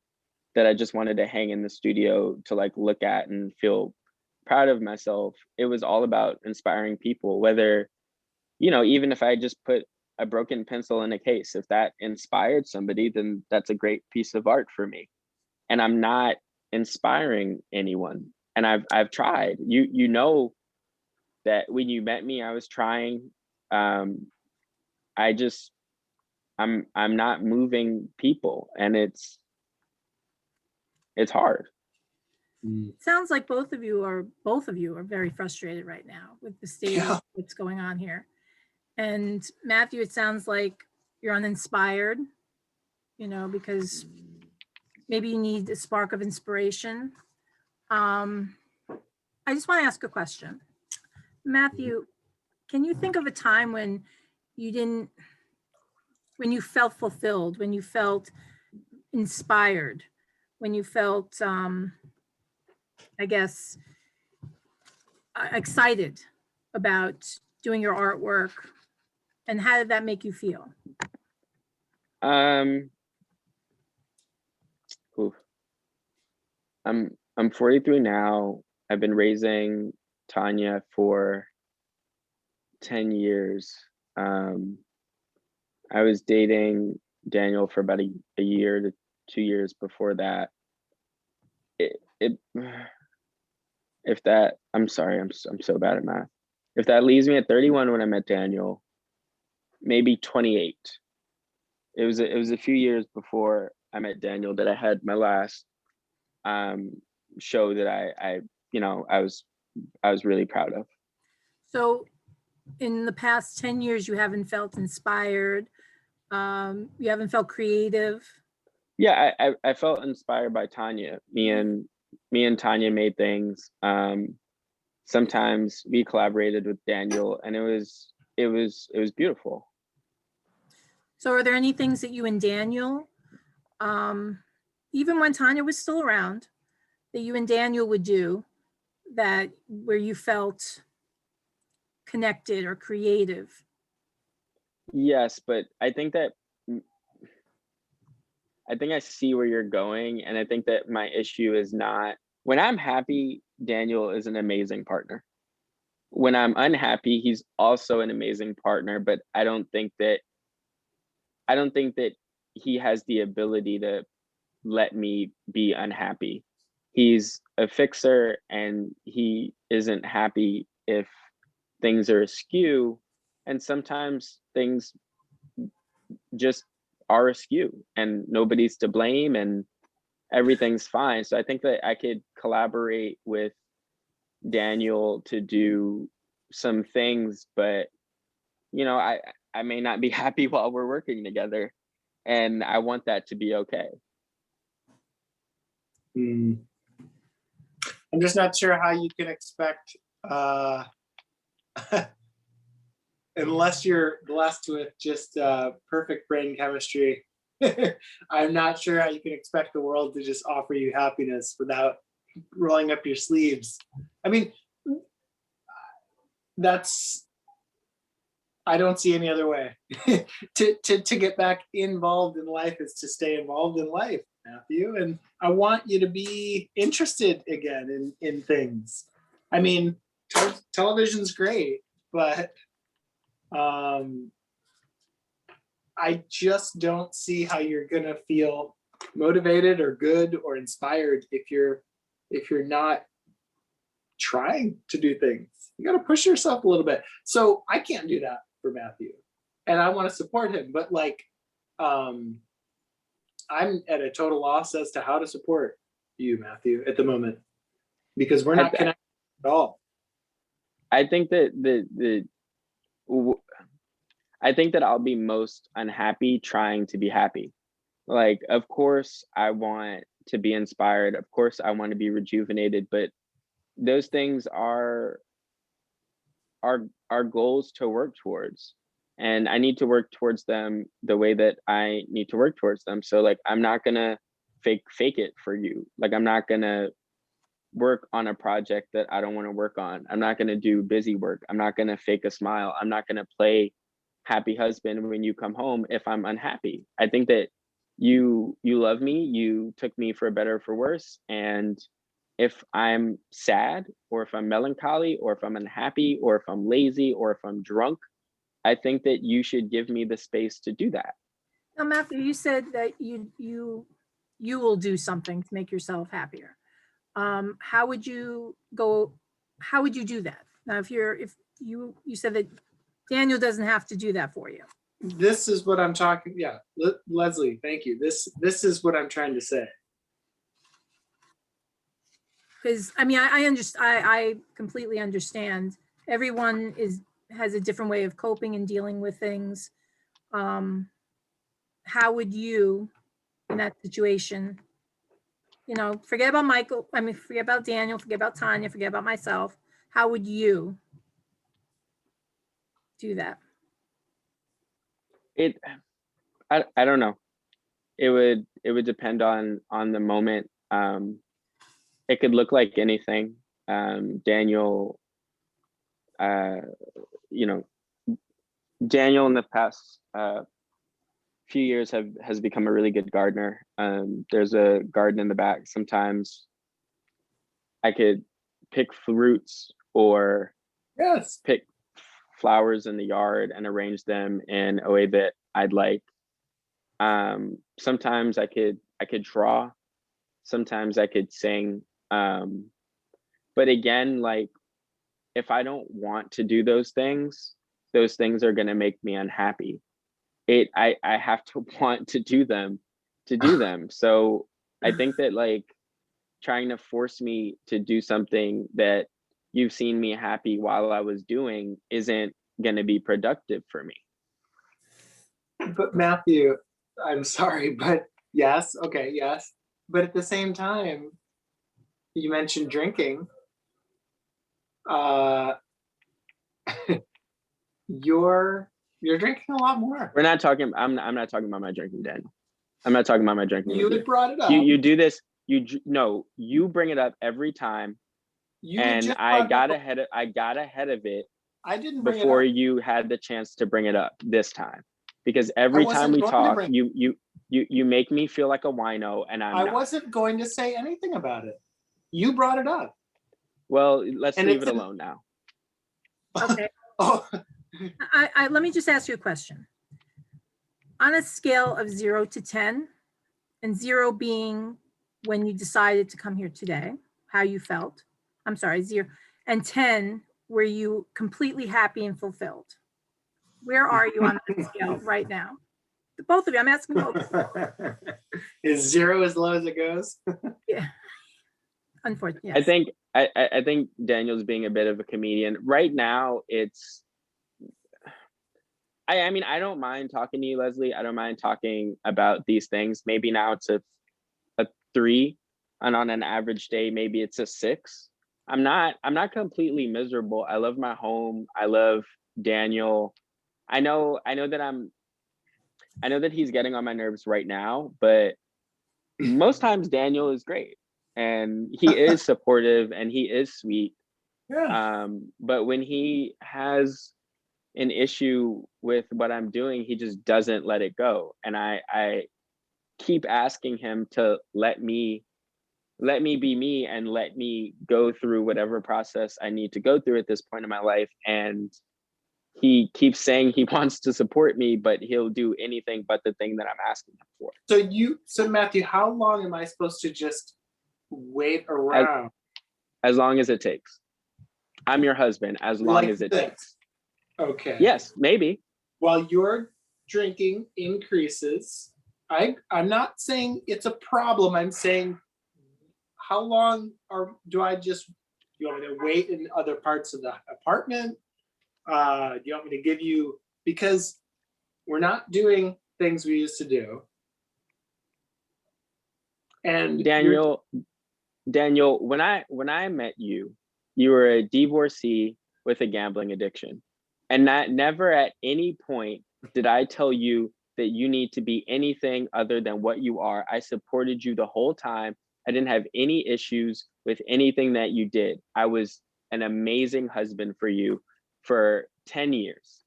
[SPEAKER 4] that I just wanted to hang in the studio to like look at and feel proud of myself. It was all about inspiring people, whether, even if I just put a broken pencil in a case, if that inspired somebody, then that's a great piece of art for me. And I'm not inspiring anyone. And I've tried. You know that when you met me, I was trying. I'm not moving people, and it's hard.
[SPEAKER 1] Sounds like both of you are very frustrated right now with the state of what's going on here. And Matthew, it sounds like you're uninspired, because maybe you need a spark of inspiration. I just want to ask a question. Matthew, can you think of a time when you felt fulfilled, when you felt inspired, when you felt, excited about doing your artwork, and how did that make you feel?
[SPEAKER 4] Oof. I'm 43 now. I've been raising Tanya for 10 years. I was dating Daniel for about a year to 2 years before that. I'm sorry, I'm so bad at math. If that leaves me at 31 when I met Daniel, maybe 28. It was a few years before I met Daniel that I had my last show that I was really proud of.
[SPEAKER 1] So in the past 10 years, you haven't felt inspired, you haven't felt creative?
[SPEAKER 4] Yeah, I felt inspired by Tanya. Me and Tanya made things. Sometimes we collaborated with Daniel, and it was beautiful.
[SPEAKER 1] So are there any things that you and Daniel, even when Tanya was still around, that you and Daniel would do where you felt connected or creative?
[SPEAKER 4] Yes, but I think I see where you're going, and I think that my issue is not when I'm happy. Daniel is an amazing partner. When I'm unhappy, he's also an amazing partner, but I don't think that he has the ability to let me be unhappy. He's a fixer, and he isn't happy if things are askew, and sometimes things just are askew and nobody's to blame, and everything's fine. So I think that I could collaborate with Daniel to do some things, but you know, I may not be happy while we're working together, and I want that to be okay.
[SPEAKER 3] Hmm. I'm just not sure how you can expect, unless you're blessed with just perfect brain chemistry. I'm not sure how you can expect the world to just offer you happiness without rolling up your sleeves. I mean, I don't see any other way. To get back involved in life is to stay involved in life, Matthew. And I want you to be interested again in things. I mean, television's great, but I just don't see how you're gonna feel motivated or good or inspired if you're not trying to do things. You got to push yourself a little bit. So I can't do that for Matthew, and I want to support him, but like, I'm at a total loss as to how to support you, Matthew, at the moment, because we're not connected at all.
[SPEAKER 4] I think that I think that I'll be most unhappy trying to be happy. Like, of course, I want to be inspired. Of course, I want to be rejuvenated, but those things are goals to work towards, and I need to work towards them the way that I need to work towards them. So like, I'm not gonna fake it for you. Like, I'm not gonna work on a project that I don't want to work on. I'm not gonna do busy work. I'm not gonna fake a smile. I'm not gonna play happy husband when you come home if I'm unhappy. I think that you love me, you took me for better or for worse, and if I'm sad, or if I'm melancholy, or if I'm unhappy, or if I'm lazy, or if I'm drunk, I think that you should give me the space to do that.
[SPEAKER 1] Now, Matthew, you said that you will do something to make yourself happier. How would you do that? Now, if you said that Daniel doesn't have to do that for you.
[SPEAKER 3] This is what I'm talking. Yeah, Leslie, thank you. This is what I'm trying to say.
[SPEAKER 1] Because I mean, I completely understand. Everyone has a different way of coping and dealing with things. How would you, in that situation, forget about Michael, I mean, forget about Daniel, forget about Tanya, forget about myself. How would you do that?
[SPEAKER 4] I don't know. It would depend on the moment. It could look like anything. Daniel, Daniel in the past few years has become a really good gardener. There's a garden in the back. Sometimes I could pick fruits or
[SPEAKER 3] Yes.
[SPEAKER 4] pick flowers in the yard and arrange them in a way that I'd like. Sometimes I could draw. Sometimes I could sing. But again, like, if I don't want to do those things are going to make me unhappy. I have to want to do them So I think that, like, trying to force me to do something that you've seen me happy while I was doing isn't going to be productive for me.
[SPEAKER 3] But Matthew, I'm sorry, but yes, okay, yes. But at the same time, you mentioned drinking. You're drinking a lot more.
[SPEAKER 4] I'm not talking about my drinking, Daniel. I'm not talking about my drinking.
[SPEAKER 3] You had brought it up.
[SPEAKER 4] You do this. You bring it up every time. And I got ahead of it.
[SPEAKER 3] I didn't bring
[SPEAKER 4] before
[SPEAKER 3] it up.
[SPEAKER 4] You had the chance to bring it up this time, because every time we talk, you make me feel like a wino, and I
[SPEAKER 3] wasn't going to say anything about it. You brought it up.
[SPEAKER 4] Well, let's leave it alone now.
[SPEAKER 1] Okay.
[SPEAKER 3] Oh.
[SPEAKER 1] Let me just ask you a question. On a scale of 0 to 10, and 0 being when you decided to come here today, how you felt. I'm sorry, 0. And 10, were you completely happy and fulfilled? Where are you on that scale right now? both of you. I'm asking both.
[SPEAKER 3] Is 0 as low as it goes?
[SPEAKER 1] Yeah. Unfortunately,
[SPEAKER 4] I
[SPEAKER 1] yes.
[SPEAKER 4] think I think Daniel's being a bit of a comedian. Right now, it's I mean, I don't mind talking to you, Leslie. I don't mind talking about these things. Maybe now it's a 3, and on an average day, maybe it's a 6. I'm not completely miserable. I love my home. I love Daniel. I know that he's getting on my nerves right now, but most times Daniel is great and he is supportive and he is sweet.
[SPEAKER 3] Yeah.
[SPEAKER 4] But when he has an issue with what I'm doing, he just doesn't let it go. And I keep asking him to let me be me and let me go through whatever process I need to go through at this point in my life. And he keeps saying he wants to support me, but he'll do anything but the thing that I'm asking him for.
[SPEAKER 3] So Matthew, how long am I supposed to just wait around?
[SPEAKER 4] As long as it takes. I'm your husband, as long
[SPEAKER 3] Like
[SPEAKER 4] as it
[SPEAKER 3] this?
[SPEAKER 4] takes.
[SPEAKER 3] Okay.
[SPEAKER 4] Yes, maybe.
[SPEAKER 3] While your drinking increases, I'm not saying it's a problem. I'm saying how long do you want me to wait in other parts of the apartment? Do you want me to give you, because we're not doing things we used to do. And
[SPEAKER 4] Daniel, when I met you, you were a divorcee with a gambling addiction. And that never at any point did I tell you that you need to be anything other than what you are. I supported you the whole time. I didn't have any issues with anything that you did. I was an amazing husband for you for 10 years.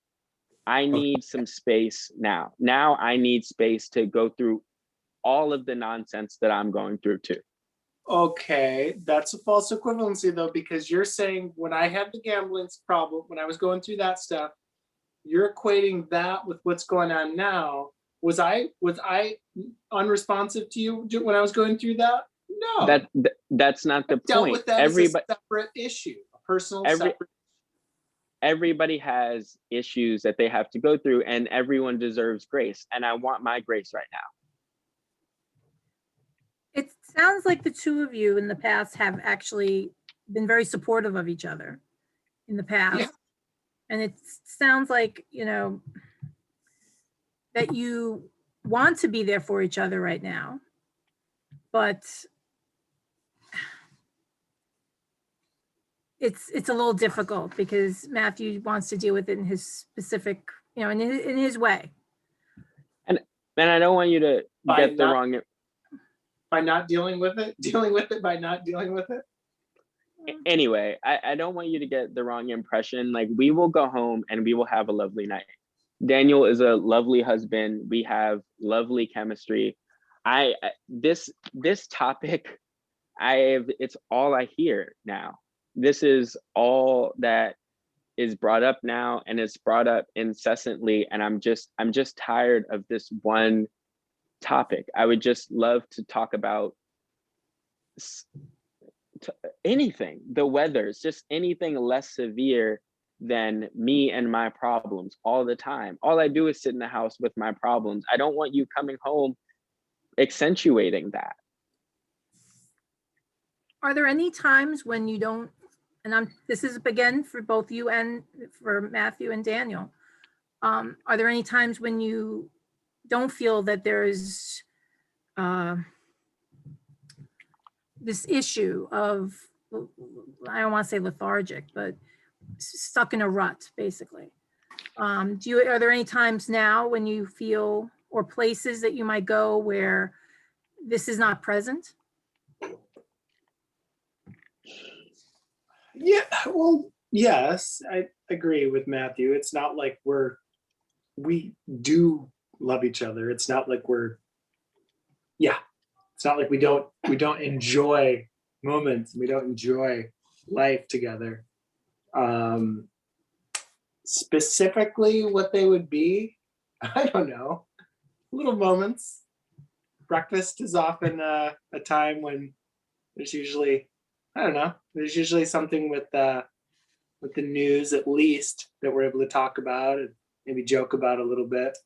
[SPEAKER 4] I need some space now. Now I need space to go through all of the nonsense that I'm going through too.
[SPEAKER 3] Okay, that's a false equivalency though, because you're saying when I had the gambling problem, when I was going through that stuff, you're equating that with what's going on now. Was I unresponsive to you when I was going through that? No.
[SPEAKER 4] That's not the
[SPEAKER 3] Dealt
[SPEAKER 4] point.
[SPEAKER 3] with that as a separate issue, a personal separate.
[SPEAKER 4] Everybody has issues that they have to go through, and everyone deserves grace. And I want my grace right now.
[SPEAKER 1] It sounds like the two of you in the past have actually been very supportive of each other in the past.
[SPEAKER 3] Yeah.
[SPEAKER 1] And it sounds like, that you want to be there for each other right now, but it's a little difficult because Matthew wants to deal with it in his specific, in his way.
[SPEAKER 4] And I don't want you to get the wrong.
[SPEAKER 3] By not dealing with it, by not dealing with it.
[SPEAKER 4] Anyway, I don't want you to get the wrong impression. Like, we will go home and we will have a lovely night. Daniel is a lovely husband. We have lovely chemistry. This topic, it's all I hear now. This is all that is brought up now, and it's brought up incessantly. And I'm just tired of this one topic. I would just love to talk about anything, the weather's, just anything less severe than me and my problems all the time. All I do is sit in the house with my problems. I don't want you coming home accentuating that.
[SPEAKER 1] Are there any times when you don't, and this is again for both you and for Matthew and Daniel, are there any times when you don't feel that there's this issue of, I don't want to say lethargic, but stuck in a rut, basically? Are there any times now when you feel, or places that you might go where this is not present?
[SPEAKER 3] Yeah, well, yes, I agree with Matthew. It's not like we do love each other. It's not like it's not like we don't enjoy moments. We don't enjoy life together. Specifically what they would be, I don't know, little moments. Breakfast is often a time when there's usually, I don't know, there's usually something with the news, at least, that we're able to talk about and maybe joke about a little bit.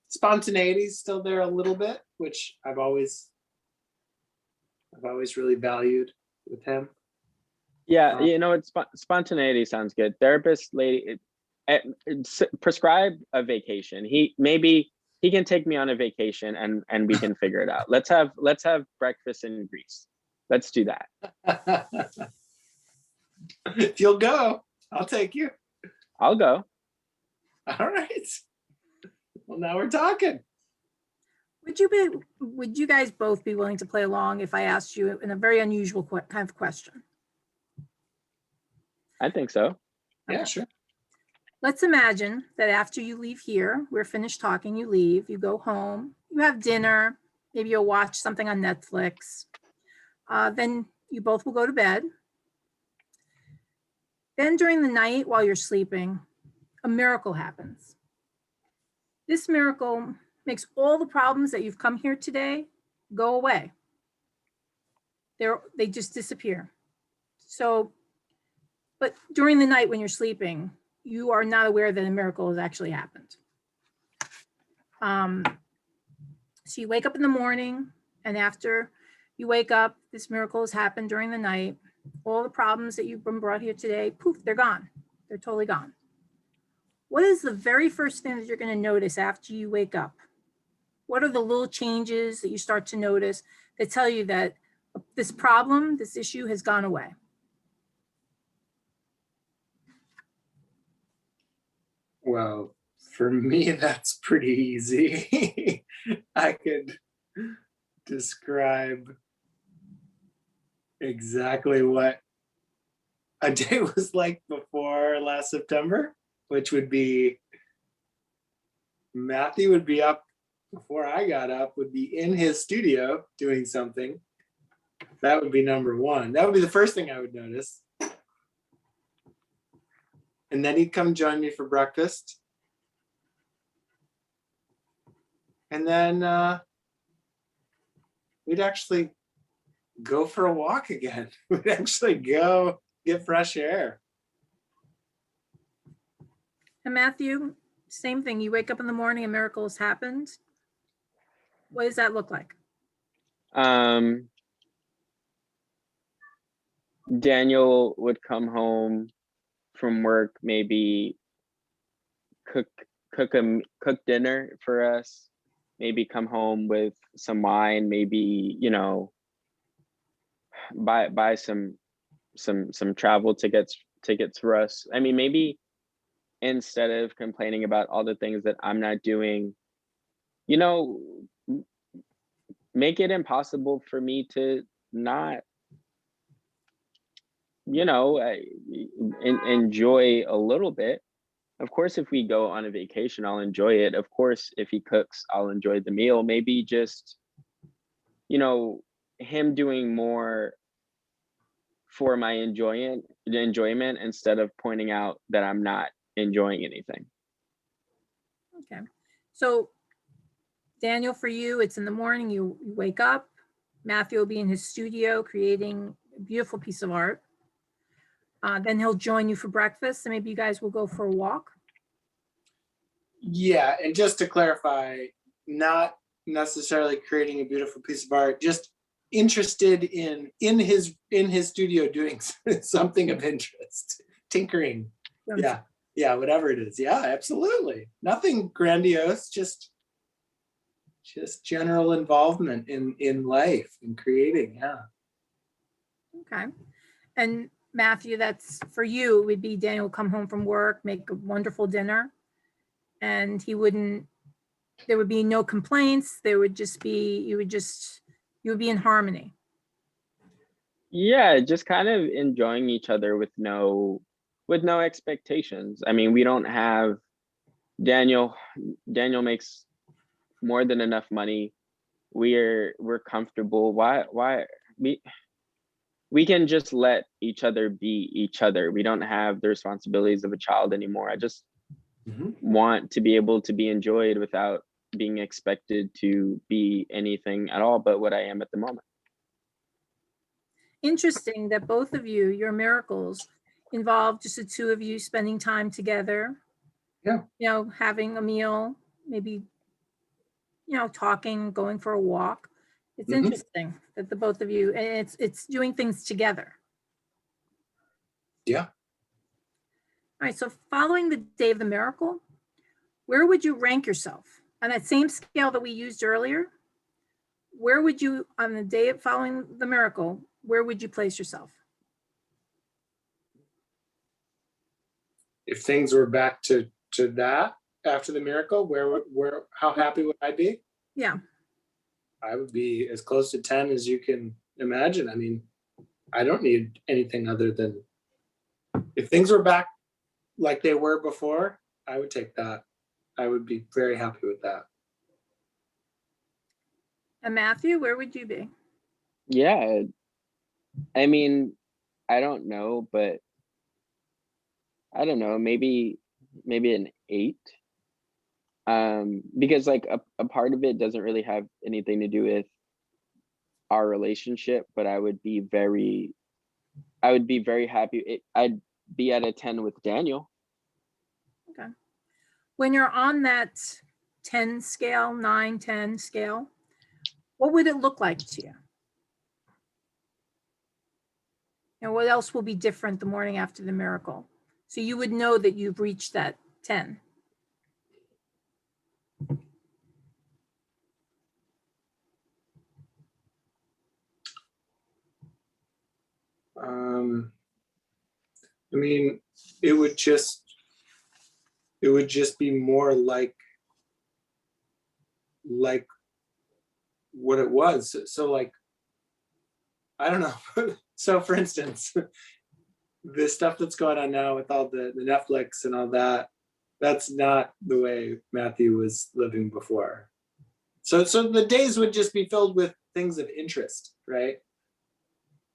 [SPEAKER 3] Spontaneity is still there a little bit, which I've always really valued with him.
[SPEAKER 4] Yeah, it's spontaneity sounds good. Therapist lady, prescribe a vacation. He can take me on a vacation and we can figure it out. Let's have breakfast in Greece. Let's do that.
[SPEAKER 3] If you'll go, I'll take you.
[SPEAKER 4] I'll go.
[SPEAKER 3] All right. Well, now we're talking.
[SPEAKER 1] Would you guys both be willing to play along if I asked you in a very unusual kind of question?
[SPEAKER 4] I think so.
[SPEAKER 3] Yeah,
[SPEAKER 1] Okay.
[SPEAKER 3] sure.
[SPEAKER 1] Let's imagine that after you leave here, we're finished talking, you leave, you go home, you have dinner, maybe you'll watch something on Netflix. Then you both will go to bed. Then during the night while you're sleeping, a miracle happens. This miracle makes all the problems that you've come here today go away. They just disappear. So, but during the night when you're sleeping, you are not aware that a miracle has actually happened. So you wake up in the morning, and after you wake up, this miracle has happened during the night. All the problems that you've been brought here today, poof, they're gone. They're totally gone. What is the very first thing that you're going to notice after you wake up? What are the little changes that you start to notice that tell you that this problem, this issue has gone away?
[SPEAKER 3] Well, for me, that's pretty easy. I could describe exactly what a day was like before last September, which would be Matthew would be up before I got up, would be in his studio doing something. That would be number one. That would be the first thing I would notice. And then he'd come join me for breakfast. And then we'd actually go for a walk again. We'd actually go get fresh air.
[SPEAKER 1] And Matthew, same thing. You wake up in the morning, a miracle has happened. What does that look like?
[SPEAKER 4] Daniel would come home from work, maybe cook dinner for us, maybe come home with some wine, maybe buy some travel tickets for us. I mean, maybe instead of complaining about all the things that I'm not doing, make it impossible for me to not enjoy a little bit. Of course, if we go on a vacation, I'll enjoy it. Of course, if he cooks, I'll enjoy the meal. Maybe just him doing more for my enjoyment instead of pointing out that I'm not enjoying anything.
[SPEAKER 1] Okay. So Daniel, for you, it's in the morning, you wake up, Matthew will be in his studio creating a beautiful piece of art. Then he'll join you for breakfast, and maybe you guys will go for a walk.
[SPEAKER 3] Yeah, and just to clarify, not necessarily creating a beautiful piece of art, just interested in his studio doing something of interest, tinkering. Yeah, whatever it is. Yeah, absolutely. Nothing grandiose, just general involvement in life and creating. Yeah.
[SPEAKER 1] Okay. And Matthew, that's for you. It would be Daniel come home from work, make a wonderful dinner, and there would be no complaints. There would just be, you would be in harmony.
[SPEAKER 4] Yeah, just kind of enjoying each other with no expectations. I mean, we don't have Daniel makes more than enough money. We're comfortable. Why we can just let each other be each other. We don't have the responsibilities of a child anymore. I just want to be able to be enjoyed without being expected to be anything at all but what I am at the moment.
[SPEAKER 1] Interesting that both of you, your miracles involve just the two of you spending time together.
[SPEAKER 3] Yeah.
[SPEAKER 1] Having a meal, maybe, talking, going for a walk. It's
[SPEAKER 3] Mhm.
[SPEAKER 1] interesting that the both of you, and it's doing things together.
[SPEAKER 3] Yeah.
[SPEAKER 1] All right, so following the day of the miracle, where would you rank yourself? On that same scale that we used earlier, where would you, on the day of following the miracle, where would you place yourself?
[SPEAKER 3] If things were back to that after the miracle, how happy would I be?
[SPEAKER 1] Yeah,
[SPEAKER 3] I would be as close to 10 as you can imagine. I mean, I don't need anything other than, if things were back like they were before, I would take that. I would be very happy with that.
[SPEAKER 1] and Matthew, where would you be?
[SPEAKER 4] Yeah, I mean, I don't know, but I don't know, maybe an 8. Because like a part of it doesn't really have anything to do with our relationship, but I would be very happy. I'd be at a 10 with Daniel.
[SPEAKER 1] Okay. When you're on that 10 scale, 9, 10 scale, what would it look like to you? And what else will be different the morning after the miracle? So you would know that you've reached that 10.
[SPEAKER 3] I mean, it would just be more like what it was. So like, I don't know. So for instance, the stuff that's going on now with all the Netflix and all that, that's not the way Matthew was living before. So the days would just be filled with things of interest, right?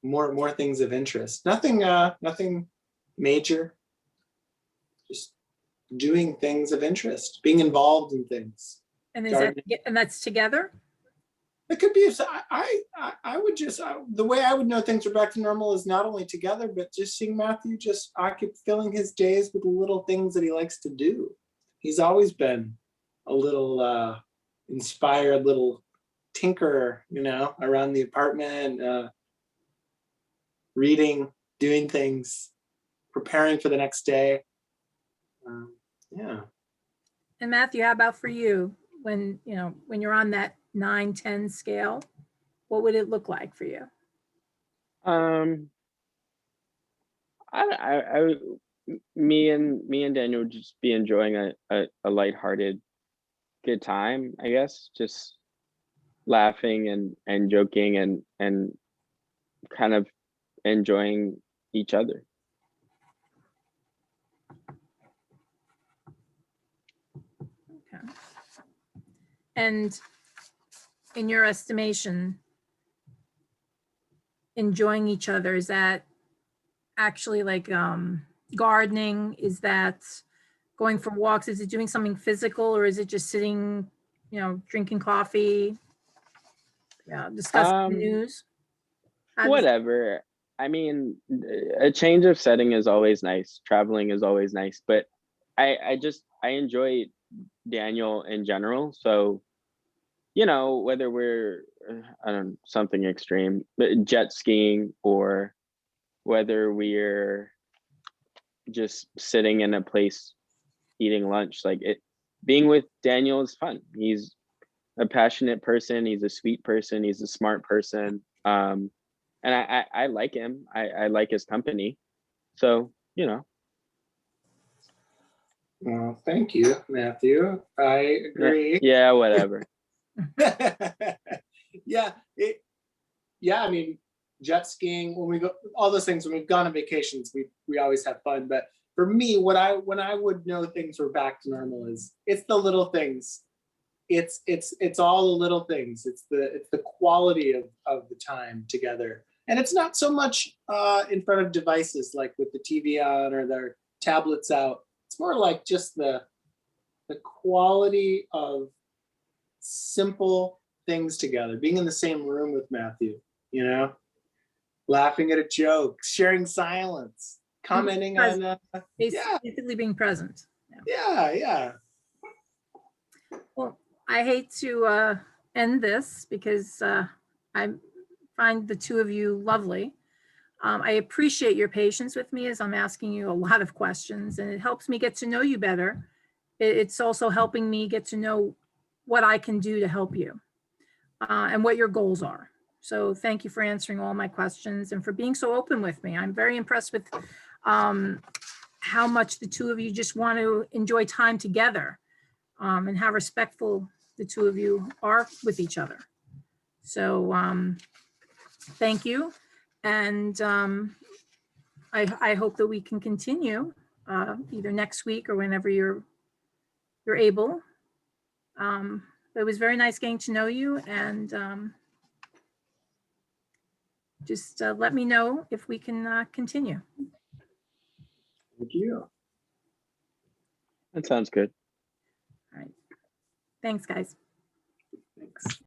[SPEAKER 3] More things of interest. Nothing major. Just doing things of interest, being involved in things.
[SPEAKER 1] And is that, and that's together?
[SPEAKER 3] It could be. I would just, the way I would know things are back to normal is not only together, but just seeing Matthew just filling his days with the little things that he likes to do. He's always been a little inspired little tinkerer, around the apartment, reading, doing things, preparing for the next day. Yeah.
[SPEAKER 1] And Matthew, how about for you? When you're on that 9, 10 scale, what would it look like for you?
[SPEAKER 4] Me and Daniel would just be enjoying a lighthearted good time, I guess, just laughing and joking and kind of enjoying each other.
[SPEAKER 1] Okay. And in your estimation, enjoying each other, is that actually like gardening? Is that going for walks? Is it doing something physical, or is it just sitting, drinking coffee, discussing the news?
[SPEAKER 4] Whatever. I mean, a change of setting is always nice. Traveling is always nice, but I enjoy Daniel in general. So, whether we're I don't know, something extreme, but jet skiing, or whether we're just sitting in a place eating lunch, like being with Daniel is fun. He's a passionate person. He's a sweet person. He's a smart person. And I like him. I like his company. So,
[SPEAKER 3] Well, thank you, Matthew. I agree.
[SPEAKER 4] Yeah, whatever.
[SPEAKER 3] Yeah, I mean, jet skiing, when we go, all those things, when we've gone on vacations, we always have fun. But for me, when I would know things were back to normal is, it's the little things. It's all the little things. It's the quality of the time together. And it's not so much in front of devices like with the TV on or their tablets out. It's more like just the quality of simple things together, being in the same room with Matthew, laughing at a joke, sharing silence, commenting on
[SPEAKER 1] Basically being present.
[SPEAKER 3] yeah.
[SPEAKER 1] Well, I hate to end this because I find the two of you lovely. I appreciate your patience with me as I'm asking you a lot of questions, and it helps me get to know you better. It's also helping me get to know what I can do to help you and what your goals are. So thank you for answering all my questions and for being so open with me. I'm very impressed with how much the two of you just want to enjoy time together and how respectful the two of you are with each other. So thank you. And I hope that we can continue either next week or whenever you're able. It was very nice getting to know you, and just let me know if we can continue.
[SPEAKER 3] Thank you.
[SPEAKER 4] That sounds good.
[SPEAKER 1] All right. Thanks, guys.
[SPEAKER 3] Thanks.